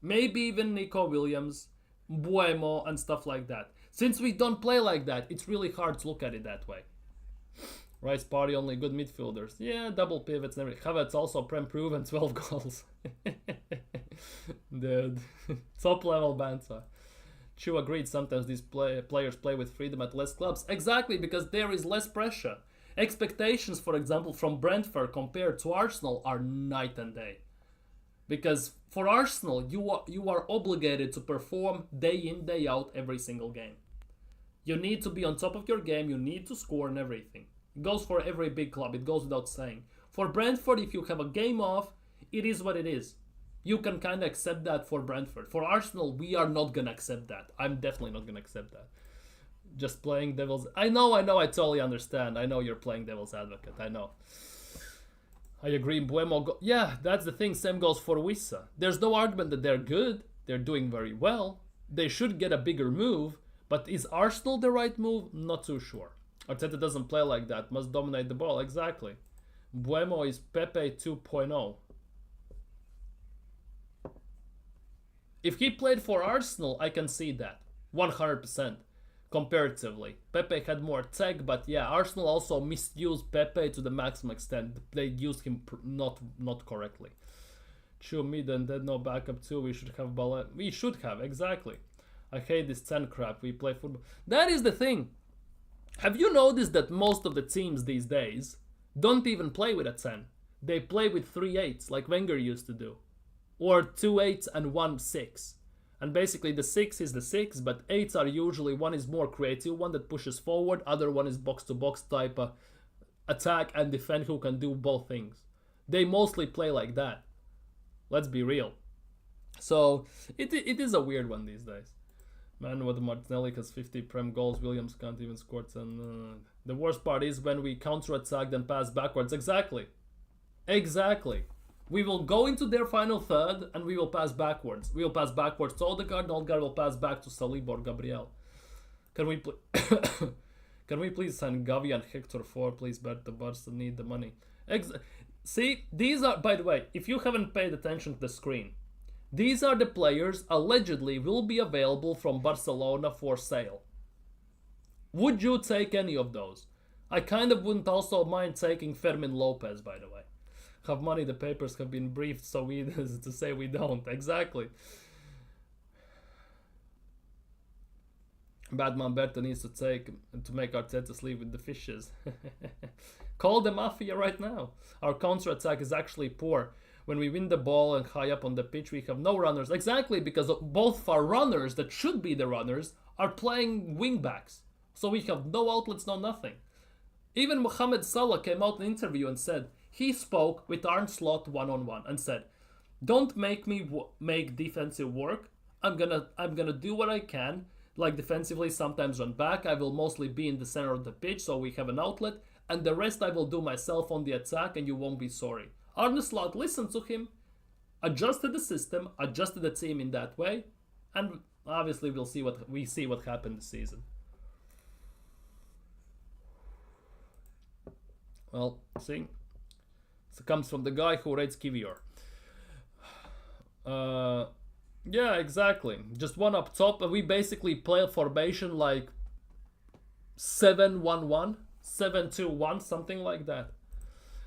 maybe even Nico Williams, Buemo and stuff like that. Since we don't play like that, it's really hard to look at it that way. Rice Party, only good midfielders. Yeah, double pivots and everything. Havertz also Prem proven 12 goals. Dude, top level banter. Chu agreed, sometimes these players play with freedom at less clubs. Exactly, because there is less pressure. Expectations, for example, from Brentford compared to Arsenal are night and day. Because for Arsenal, you are obligated to perform day in, day out every single game. You need to be on top of your game, you need to score and everything. It goes for every big club, it goes without saying. For Brentford, if you have a game off, it is what it is. You can kind of accept that for Brentford. For Arsenal, we are not going to accept that. I'm definitely not going to accept that. Just playing devil's... I know, I totally understand. I know you're playing devil's advocate, I know. I agree, Buemo... Yeah, that's the thing, same goes for Wissa. There's no argument that they're good. They're doing very well. They should get a bigger move. But is Arsenal the right move? Not too sure. Arteta doesn't play like that. Must dominate the ball. Exactly. Buemo is Pepe 2.0. If he played for Arsenal, I can see that. 100%. Comparatively. Pepe had more tech, but yeah, Arsenal also misused Pepe to the maximum extent. They used him not correctly. Chew mid and then no backup too. We should have Ballet. We should have, exactly. I hate this 10 crap. We play football. That is the thing. Have you noticed that most of the teams these days don't even play with a 10? They play with 3 8s like Wenger used to do. Or 2 8s and 1 6. And basically the 6 is the 6, but 8s are usually, one is more creative, one that pushes forward, other one is box-to-box type attack and defend who can do both things. They mostly play like that. Let's be real. So it is a weird one these days. Man, what Martinelli has 50 Prem goals, Williams can't even score 10. The worst part is when we counter-attack then pass backwards. Exactly. Exactly. We will go into their final third and we will pass backwards. We will pass backwards to Odegaard and Odegaard will pass back to Saliba or Gabriel. Can we can we please sign Gavi and Hector 4, please? But the Barca need the money. See, these are, by the way, if you haven't paid attention to the screen, these are the players allegedly will be available from Barcelona for sale. Would you take any of those? I kind of wouldn't also mind taking Fermin Lopez, by the way. Have money, the papers have been briefed, so we to say we don't. Exactly. Batman Berta needs to make Arteta sleep with the fishes. Call the Mafia right now. Our counter-attack is actually poor. When we win the ball and high up on the pitch, we have no runners. Exactly, because both our runners, that should be the runners, are playing wing-backs. So we have no outlets, no nothing. Even Mohamed Salah came out in an interview and said, he spoke with Arne Slot one-on-one and said, don't make me make defensive work. I'm gonna do what I can, like defensively, sometimes run back. I will mostly be in the center of the pitch so we have an outlet, and the rest I will do myself on the attack and you won't be sorry. Arne Slot listened to him, adjusted the system, adjusted the team in that way, and obviously we'll see what happened this season. Well, see, it comes from the guy who rates Kivior. Yeah, exactly. Just one up top, and we basically play a formation like 7-1-1, 7-2-1, something like that.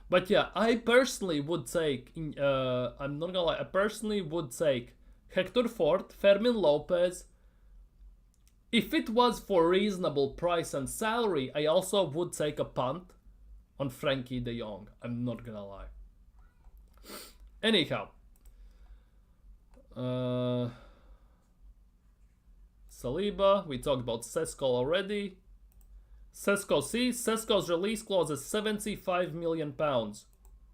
But yeah, I personally would take, I'm not gonna lie, I personally would take Hector Ford, Fermin Lopez. If it was for reasonable price and salary, I also would take a punt on Frankie de Jong. I'm not gonna lie. Anyhow. Saliba, we talked about Sesko already. Sesko, see, Sesko's release clause is £75 million.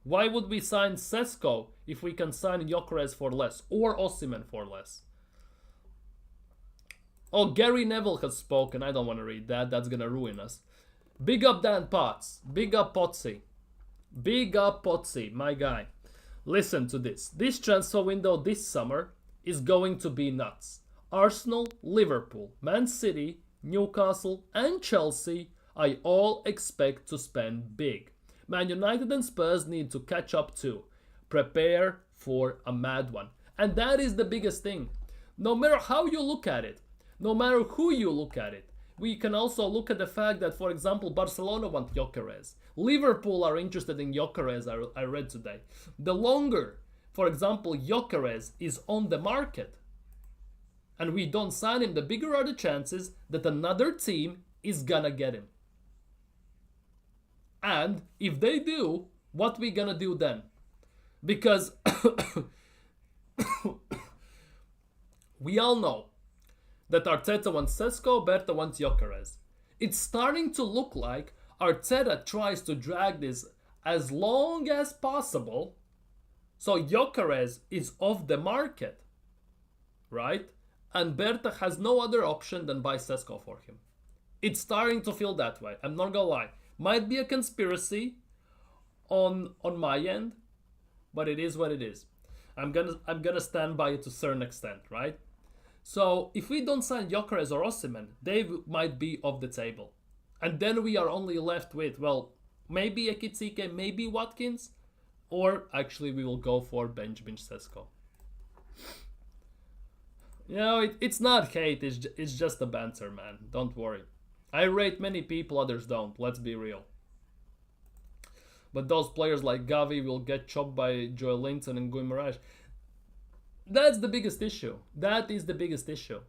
Why would we sign Sesko if we can sign Gyökeres for less or Osimhen for less? Oh, Gary Neville has spoken. I don't want to read that. That's gonna ruin us. Big up Dan Potts. Big up Potsy. Big up Potsy, my guy. Listen to this. This transfer window this summer is going to be nuts. Arsenal, Liverpool, Man City, Newcastle and Chelsea, I all expect to spend big. Man United and Spurs need to catch up too. Prepare for a mad one. And that is the biggest thing. No matter how you look at it, no matter who you look at it, we can also look at the fact that, for example, Barcelona want Gyökeres. Liverpool are interested in Gyökeres, I read today. The longer, for example, Gyökeres is on the market and we don't sign him, the bigger are the chances that another team is gonna get him. And if they do, what we gonna do then? Because we all know that Arteta wants Sesko, Berta wants Gyökeres. It's starting to look like Arteta tries to drag this as long as possible, so Gyökeres is off the market, right? And Berta has no other option than buy Sesko for him. It's starting to feel that way. I'm not gonna lie. Might be a conspiracy on my end, but it is what it is. I'm gonna stand by it to a certain extent, right? So if we don't sign Gyökeres or Osimhen, they might be off the table. And then we are only left with, well, maybe Ekitike, maybe Watkins, or actually we will go for Benjamin Sesko. You know, it's not hate, it's just a banter, man. Don't worry. I rate many people, others don't. Let's be real. But those players like Gavi will get chopped by Joel Linton and Gyökeres. That's the biggest issue. That is the biggest issue.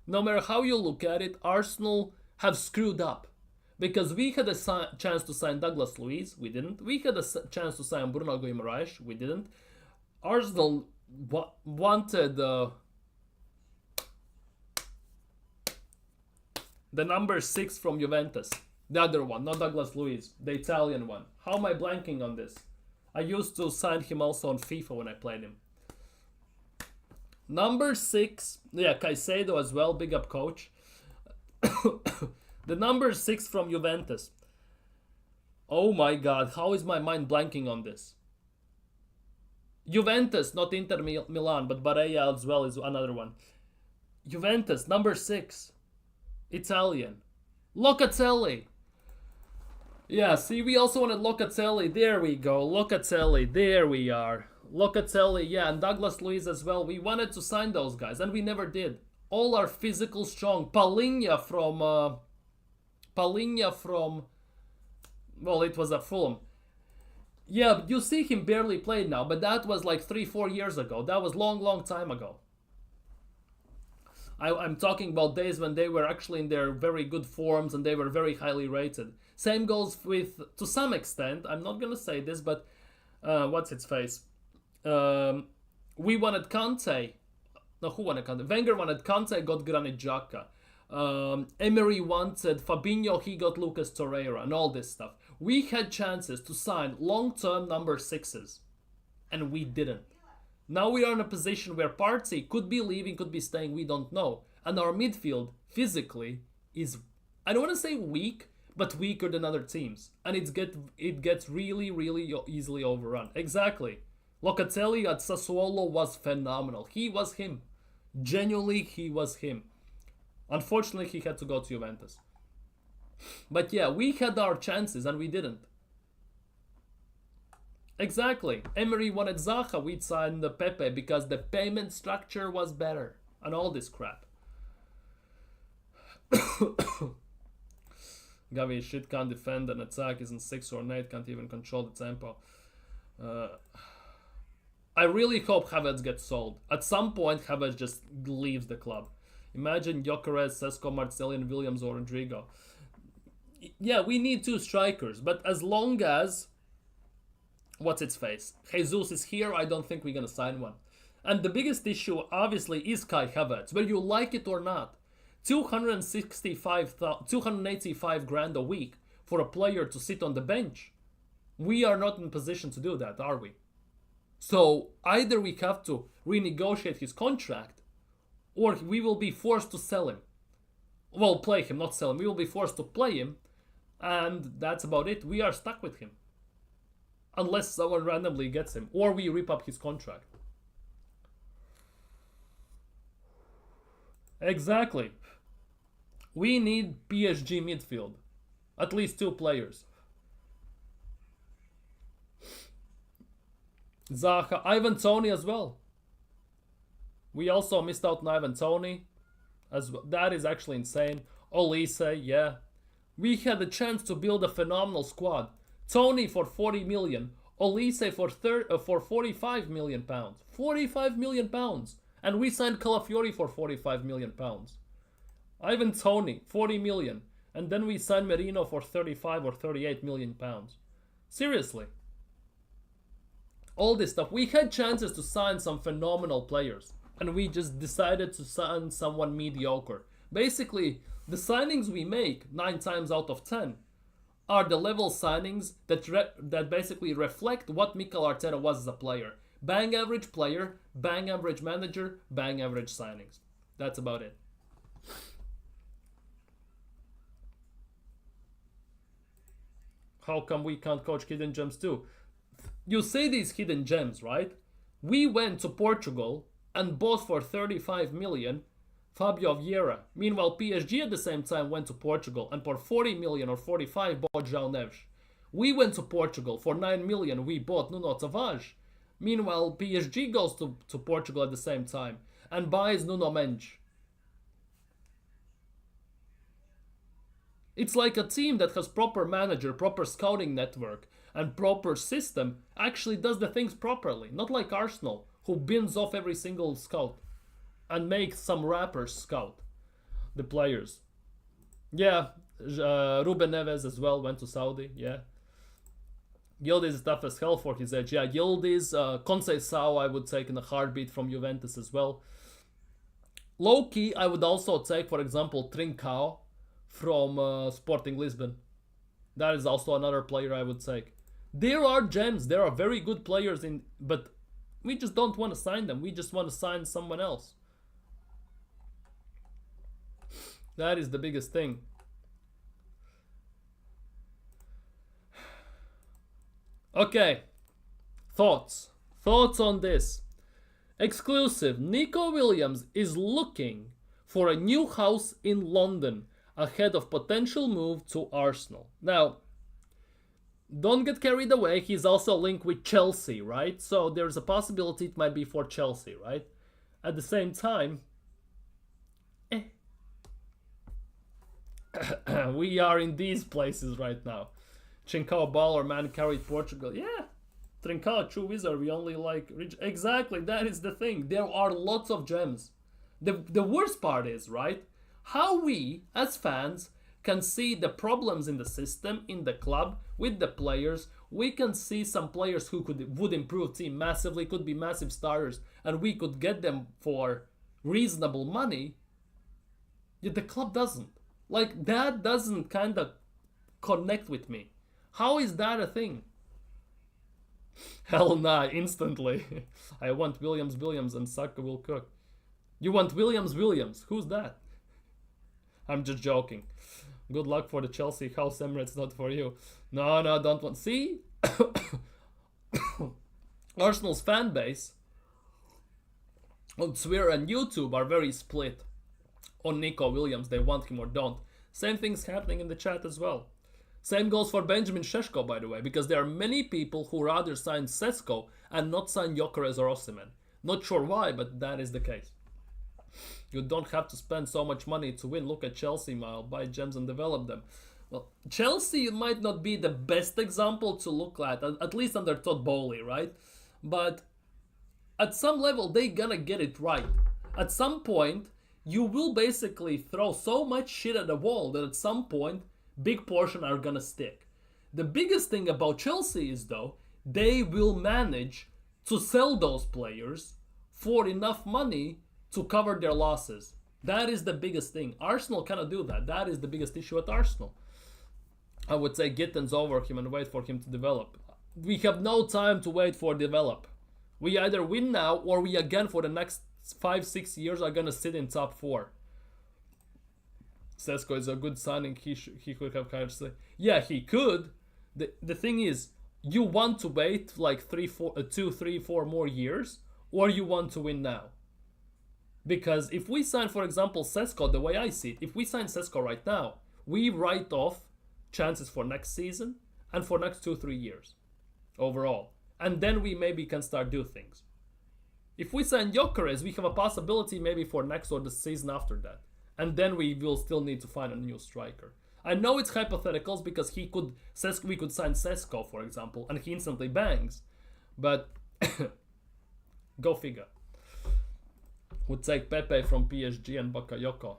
No matter how you look at it, Arsenal have screwed up. Because we had a chance to sign Douglas Luiz, we didn't. We had a chance to sign Bruno Gyökeres, we didn't. Arsenal wanted the number 6 from Juventus. The other one, not Douglas Luiz, the Italian one. How am I blanking on this? I used to sign him also on FIFA when I played him. Number 6, yeah, Caicedo as well, big up coach. The number 6 from Juventus. Oh my god, how is my mind blanking on this? Juventus, not Inter Milan, but Barea as well is another one. Juventus, number 6. Italian. Locatelli. Yeah, see, we also wanted Locatelli. There we go. Locatelli. There we are. Locatelli, yeah, and Douglas Luiz as well. We wanted to sign those guys, and we never did. All are physical strong. Palinha from... Well, it was a Fulham. Yeah, you see him barely played now, but that was like 3-4 years ago. That was long time ago. I'm talking about days when they were actually in their very good forms and they were very highly rated. Same goes with, to some extent, I'm not going to say this, but what's its face? We wanted Kante. No, who wanted Kante? Wenger wanted Kante, got Granit Xhaka. Emery wanted Fabinho, he got Lucas Torreira and all this stuff. We had chances to sign long-term number 6s and we didn't. Now we are in a position where Partey could be leaving, could be staying, we don't know. And our midfield, physically, is, I don't want to say weak, but weaker than other teams. And it gets really easily overrun. Exactly. Locatelli at Sassuolo was phenomenal. He was him. Genuinely, he was him. Unfortunately, he had to go to Juventus. But yeah, we had our chances and we didn't. Exactly. Emery wanted Zaha, we'd signed the Pepe because the payment structure was better. And all this crap. Gavi shit, can't defend and attack, isn't 6 or 8, can't even control the tempo. I really hope Havertz gets sold. At some point, Havertz just leaves the club. Imagine Gyökeres, Sesko, Marcelian, Williams or Rodrigo. Yeah, we need 2 strikers, but as long as... What's its face? Jesus is here, I don't think we're gonna sign one. And the biggest issue, obviously, is Kai Havertz, whether you like it or not. 285 grand a week for a player to sit on the bench. We are not in a position to do that, are we? So either we have to renegotiate his contract, or we will be forced to sell him. Well, play him, not sell him. We will be forced to play him, and that's about it. We are stuck with him. Unless someone randomly gets him, or we rip up his contract. Exactly. We need PSG midfield. At least 2 players. Zaha, Ivan Toney as well. We also missed out on Ivan Toney. As well. That is actually insane. Olise, yeah. We had a chance to build a phenomenal squad. Toney for 40 million. Olise for 45 million pounds. 45 million pounds. And we signed Calafiori for 45 million pounds. Ivan Toney, 40 million. And then we signed Merino for 35 or 38 million pounds. Seriously. All this stuff. We had chances to sign some phenomenal players. And we just decided to sign someone mediocre. Basically, the signings we make 9 times out of 10 are the level signings that basically reflect what Mikel Arteta was as a player. Bang average player, bang average manager, bang average signings. That's about it. How come we can't coach hidden gems too? You say these hidden gems, right? We went to Portugal and bought for 35 million Fabio Vieira. Meanwhile, PSG at the same time went to Portugal and for 40 million or 45 bought João Neves. We went to Portugal for 9 million. We bought Nuno Tavares. Meanwhile, PSG goes to Portugal at the same time and buys Nuno Mendes. It's like a team that has proper manager, proper scouting network, and proper system actually does the things properly. Not like Arsenal, who bins off every single scout and makes some rappers scout the players. Yeah, Ruben Neves as well went to Saudi, yeah. Yildiz is tough as hell for his age. Yeah, Yildiz, Conceição I would take in a heartbeat from Juventus as well. Low-key, I would also take, for example, Trincao from Sporting Lisbon. That is also another player I would take. There are gems, there are very good players in, but we just don't want to sign them. We just want to sign someone else. That is the biggest thing. Okay, thoughts on this. Exclusive. Nico Williams is looking for a new house in London ahead of potential move to Arsenal. Now, don't get carried away. He's also linked with Chelsea, right? So there's a possibility it might be for Chelsea, right? At the same time, we are in these places right now. Trincao baller man carried Portugal. Yeah, Trincao, true wizard. We only like exactly. That is the thing. There are lots of gems. The worst part is, right, how we as fans can see the problems in the system, in the club, with the players. We can see some players who would improve team massively, could be massive starters, and we could get them for reasonable money. Yet the club doesn't. Like, that doesn't kind of connect with me. How is that a thing? Hell nah, instantly. I want Williams and Saka will cook. You want Williams? Who's that? I'm just joking. Good luck for the Chelsea house, Emirates, not for you. No, don't want. See? Arsenal's fan base on Twitter and YouTube are very split on Nico Williams. They want him or don't. Same thing's happening in the chat as well. Same goes for Benjamin Šeško, by the way, because there are many people who rather sign Sesko and not sign Gyökeres or Osimhen. Not sure why, but that is the case. You don't have to spend so much money to win. Look at Chelsea, buy gems and develop them. Well, Chelsea might not be the best example to look at least under Todd Bowley, right? But at some level, they gonna get it right. At some point, you will basically throw so much shit at the wall that at some point, big portion are gonna stick. The biggest thing about Chelsea is, though, they will manage to sell those players for enough money to cover their losses. That is the biggest thing. Arsenal cannot do that. That is the biggest issue at Arsenal. I would say Gittens over him and wait for him to develop. We have no time to wait for develop. We either win now or we again for the next 5-6 years are gonna sit in top 4. Sesko is a good signing. He could have kind of say, yeah, he could. The thing is, you want to wait like 2, 3, 4 more years, or you want to win now. Because if we sign, for example, Sesko, the way I see it, if we sign Sesko right now, we write off chances for next season and for next 2, 3 years overall. And then we maybe can start do things. If we sign Gyökeres, we have a possibility maybe for next or the season after that. And then we will still need to find a new striker. I know it's hypotheticals because we could sign Sesko, for example, and he instantly bangs. But go figure. Would take Pepe from PSG and Bakayoko.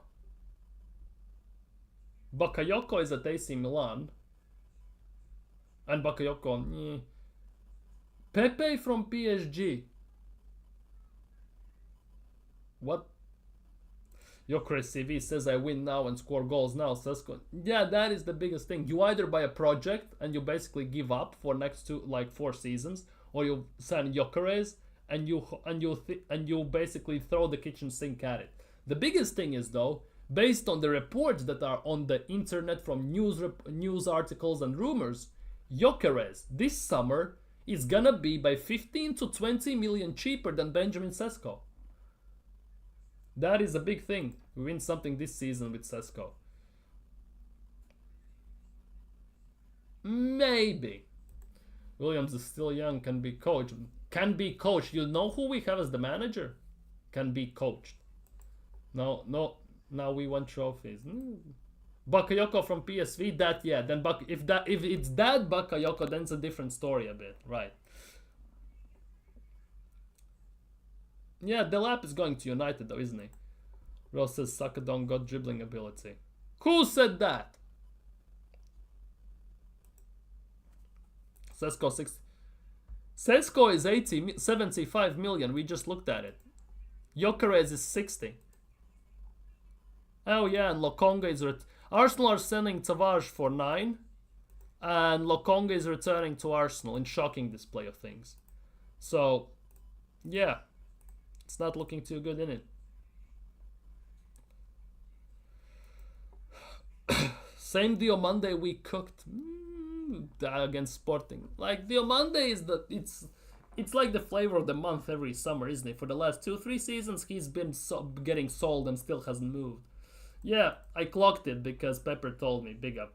Bakayoko is at AC Milan. And Bakayoko... Pepe from PSG. What? Gyökeres CV says I win now and score goals now. Sesko. Yeah, that is the biggest thing. You either buy a project and you basically give up for next 4 seasons, or you sign Gyökeres and you basically throw the kitchen sink at it. The biggest thing is though, based on the reports that are on the internet from news articles and rumors, Gyökeres this summer is gonna be by 15 to 20 million cheaper than Benjamin Sesko. That is a big thing. We win something this season with Sesko. Maybe. Williams is still young, can be coached. Can be coached. You know who we have as the manager? Can be coached. No. Now we won trophies. Bakayoko from PSV. That yeah. Then if it's that Bakayoko, then it's a different story a bit, right? Yeah, Delap is going to United though, isn't he? Ross says Sakadon got dribbling ability. Who said that? Sesko 60. Sesko is 75 million. We just looked at it. Gyökeres is 60. Oh yeah, and Lokonga is Arsenal are sending Tavares for 9, and Lokonga is returning to Arsenal in shocking display of things. So, yeah, it's not looking too good, in it. Same Diomande we cooked against Sporting. Like Diomande is it's like the flavor of the month every summer, isn't it? For the last 2-3 seasons, he's been getting sold and still hasn't moved. Yeah, I clocked it because Pepper told me. Big up.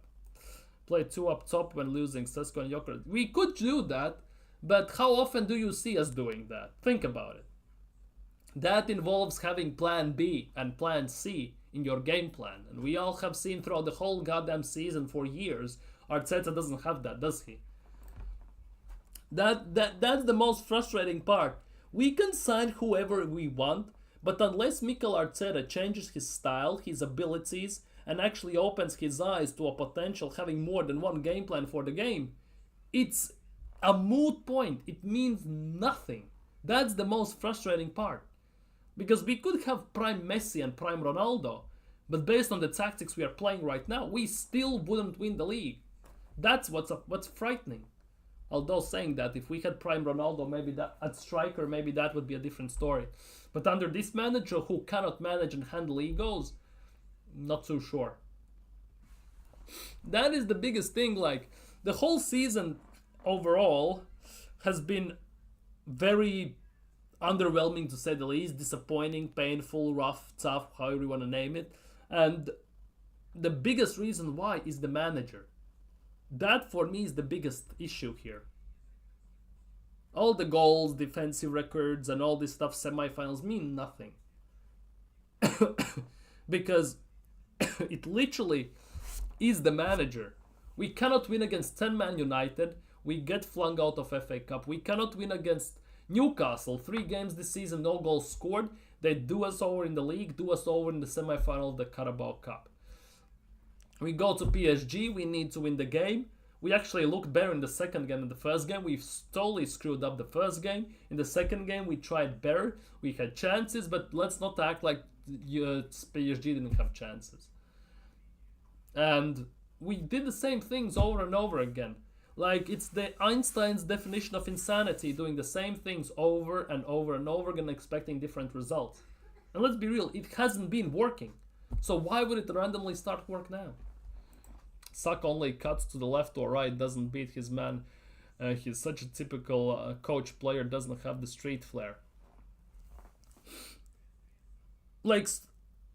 Play 2 up top when losing Sesko and Gyökeres. We could do that, but how often do you see us doing that? Think about it. That involves having plan B and plan C in your game plan. And we all have seen throughout the whole goddamn season for years, Arteta doesn't have that, does he? That's the most frustrating part. We can sign whoever we want, but unless Mikel Arteta changes his style, his abilities, and actually opens his eyes to a potential having more than one game plan for the game, it's a moot point. It means nothing. That's the most frustrating part. Because we could have prime Messi and prime Ronaldo, but based on the tactics we are playing right now, we still wouldn't win the league. That's what's frightening. Although saying that, if we had prime Ronaldo, maybe that at striker, maybe that would be a different story. But under this manager who cannot manage and handle egos, not so sure. That is the biggest thing. Like, the whole season overall has been very underwhelming, to say the least. Disappointing, painful, rough, tough, however you want to name it. And the biggest reason why is the manager. That for me is the biggest issue here. All the goals, defensive records, and all this stuff, semifinals, mean nothing. Because it literally is the manager. We cannot win against 10 Man United. We get flung out of FA Cup. We cannot win against Newcastle. 3 games this season, no goals scored. They do us over in the league, do us over in the semi-final of the Carabao Cup. We go to PSG, we need to win the game. We actually looked better in the second game than the first game. We've totally screwed up the first game. In the second game, we tried better. We had chances, but let's not act like PSG didn't have chances. And we did the same things over and over again. Like, it's the Einstein's definition of insanity, doing the same things over and over and over again, expecting different results. And let's be real, it hasn't been working. So why would it randomly start work now? Saka only cuts to the left or right, doesn't beat his man. He's such a typical coach player, doesn't have the street flair. Like,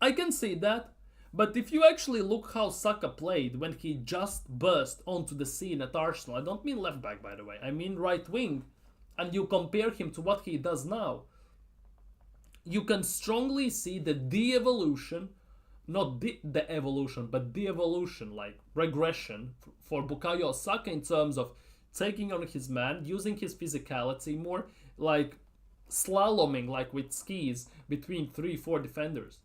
I can see that, but if you actually look how Saka played when he just burst onto the scene at Arsenal, I don't mean left back by the way, I mean right wing, and you compare him to what he does now, you can strongly see the de-evolution, not the evolution, but de-evolution, like regression for Bukayo Saka in terms of taking on his man, using his physicality more, like slaloming like with skis between 3-4 defenders.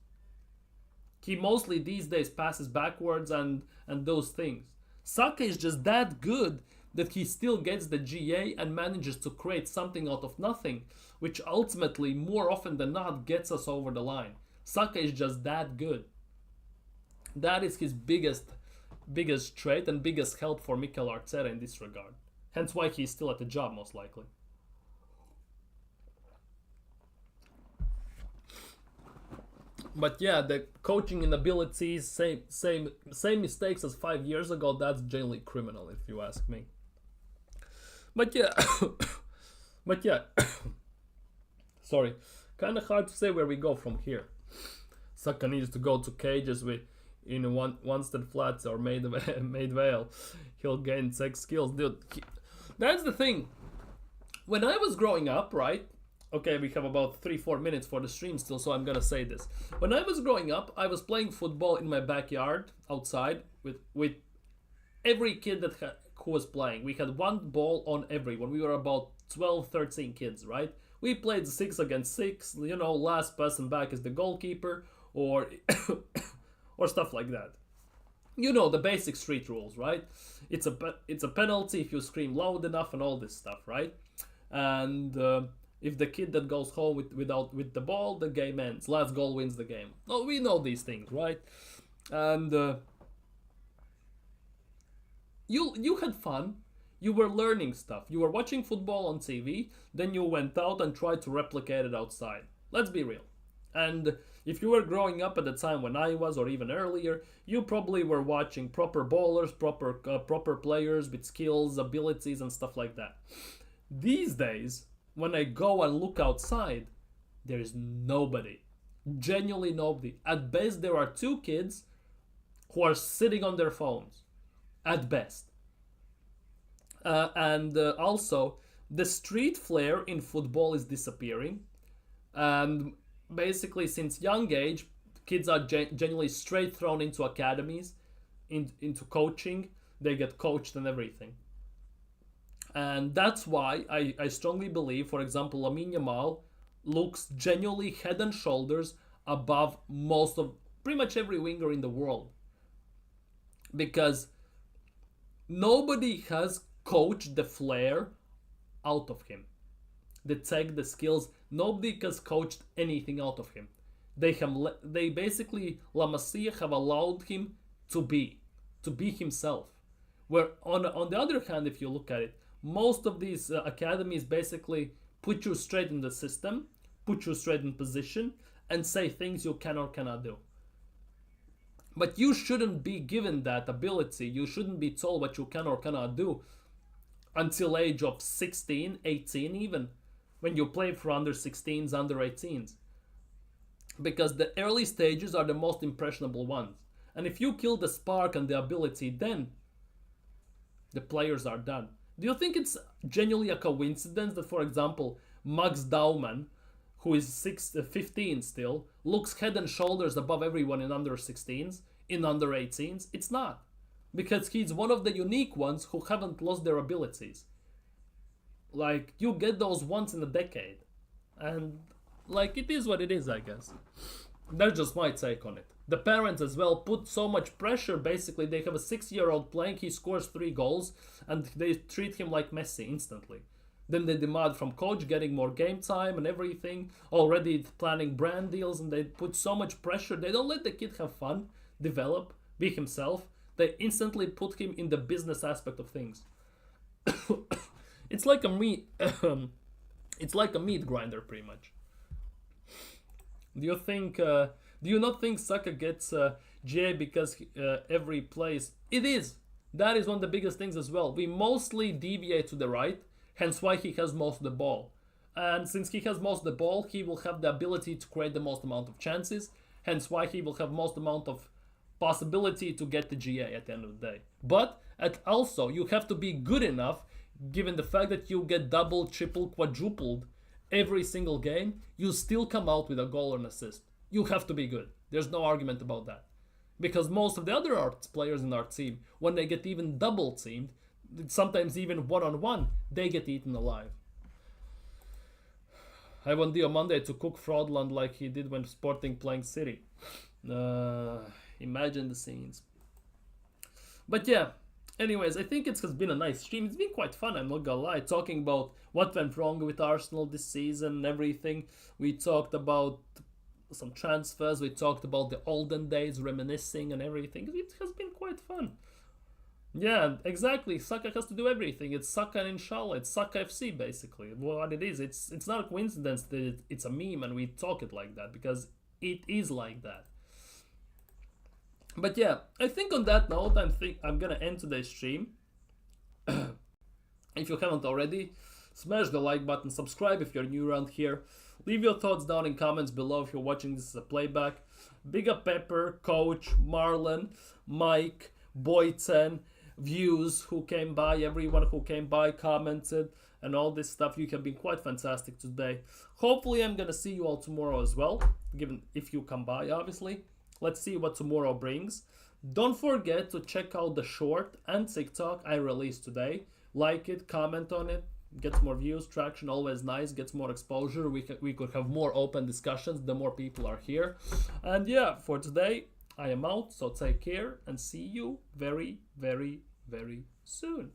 He mostly these days passes backwards and those things. Saka is just that good that he still gets the GA and manages to create something out of nothing, which ultimately, more often than not, gets us over the line. Saka is just that good. That is his biggest trait and biggest help for Mikel Arteta in this regard. Hence why he's still at the job, most likely. But yeah, the coaching inabilities, same mistakes as 5 years ago. That's generally criminal, if you ask me. But yeah, sorry, kind of hard to say where we go from here. Saka needs to go to cages in Wanstead Flats or Maid Vale. He'll gain sex skills, dude. That's the thing. When I was growing up, right? Okay, we have about 3-4 minutes for the stream still, so I'm gonna say this. When I was growing up, I was playing football in my backyard outside with every kid who was playing. We had one ball on everyone. We were about 12, 13 kids, right? We played 6 against 6. You know, last person back is the goalkeeper, or or stuff like that. You know the basic street rules, right? It's a penalty if you scream loud enough and all this stuff, right? And if the kid that goes home with the ball, the game ends. Last goal wins the game. Oh, we know these things, right? And you had fun. You were learning stuff. You were watching football on TV. Then you went out and tried to replicate it outside. Let's be real. And if you were growing up at the time when I was, or even earlier, you probably were watching proper ballers, proper players with skills, abilities, and stuff like that. These days, when I go and look outside, there is nobody. Genuinely nobody. At best, there are 2 kids who are sitting on their phones. At best. And also, the street flair in football is disappearing. And basically, since young age, kids are genuinely straight thrown into academies, into coaching. They get coached and everything. And that's why I strongly believe, for example, Lamine Yamal looks genuinely head and shoulders above most of pretty much every winger in the world. Because nobody has coached the flair out of him. The tech, the skills, nobody has coached anything out of him. They basically, La Masia have allowed him to be himself. Where on the other hand, if you look at it, most of these academies basically put you straight in the system, put you straight in position, and say things you can or cannot do. But you shouldn't be given that ability. You shouldn't be told what you can or cannot do until age of 16, 18 even, when you play for under 16s, under 18s. Because the early stages are the most impressionable ones. And if you kill the spark and the ability, then the players are done. Do you think it's genuinely a coincidence that, for example, Max Daumann, who is 15 still, looks head and shoulders above everyone in under 16s, in under 18s? It's not. Because he's one of the unique ones who haven't lost their abilities. Like, you get those once in a decade. And, like, it is what it is, I guess. That's just my take on it. The parents as well put so much pressure. Basically, they have a 6-year-old playing, he scores 3 goals, and they treat him like Messi instantly. Then they demand from coach getting more game time and everything, already planning brand deals, and they put so much pressure. They don't let the kid have fun, develop, be himself. They instantly put him in the business aspect of things. It's like a meat it's like a meat grinder, pretty much. Do you think Do you not think Saka gets GA because every plays? It is. That is one of the biggest things as well. We mostly deviate to the right, hence why he has most of the ball. And since he has most of the ball, he will have the ability to create the most amount of chances, hence why he will have most amount of possibility to get the GA at the end of the day. But also, you have to be good enough, given the fact that you get double, triple, quadrupled every single game, you still come out with a goal or an assist. You have to be good. There's no argument about that. Because most of the other Arts players in our team, when they get even double teamed, sometimes even one-on-one, they get eaten alive. I want Monday to cook Fraudland like he did when Sporting playing City. Imagine the scenes. But yeah, anyways, I think it has been a nice stream. It's been quite fun, I'm not gonna lie. Talking about what went wrong with Arsenal this season and everything. We talked about some transfers. We talked about the olden days, reminiscing and everything. It has been quite fun. Yeah, exactly. Saka has to do everything. It's Saka and Inshallah. It's Saka FC, basically. What it is. It's not a coincidence that it's a meme and we talk it like that, because it is like that. But yeah, I think on that note, I'm gonna end today's stream. If you haven't already, smash the like button, subscribe if you're new around here. Leave your thoughts down in comments below if you're watching this as a playback. Big up Pepper, Coach, Marlon, Mike, Boyton, Views who came by, everyone who came by, commented, and all this stuff. You have been quite fantastic today. Hopefully I'm gonna see you all tomorrow as well, given if you come by, obviously. Let's see what tomorrow brings. Don't forget to check out the short and TikTok I released today. Like it, comment on it, gets more views, traction, always nice, gets more exposure. We could have more open discussions the more people are here. And yeah, for today, I am out, so take care and see you very, very, very soon.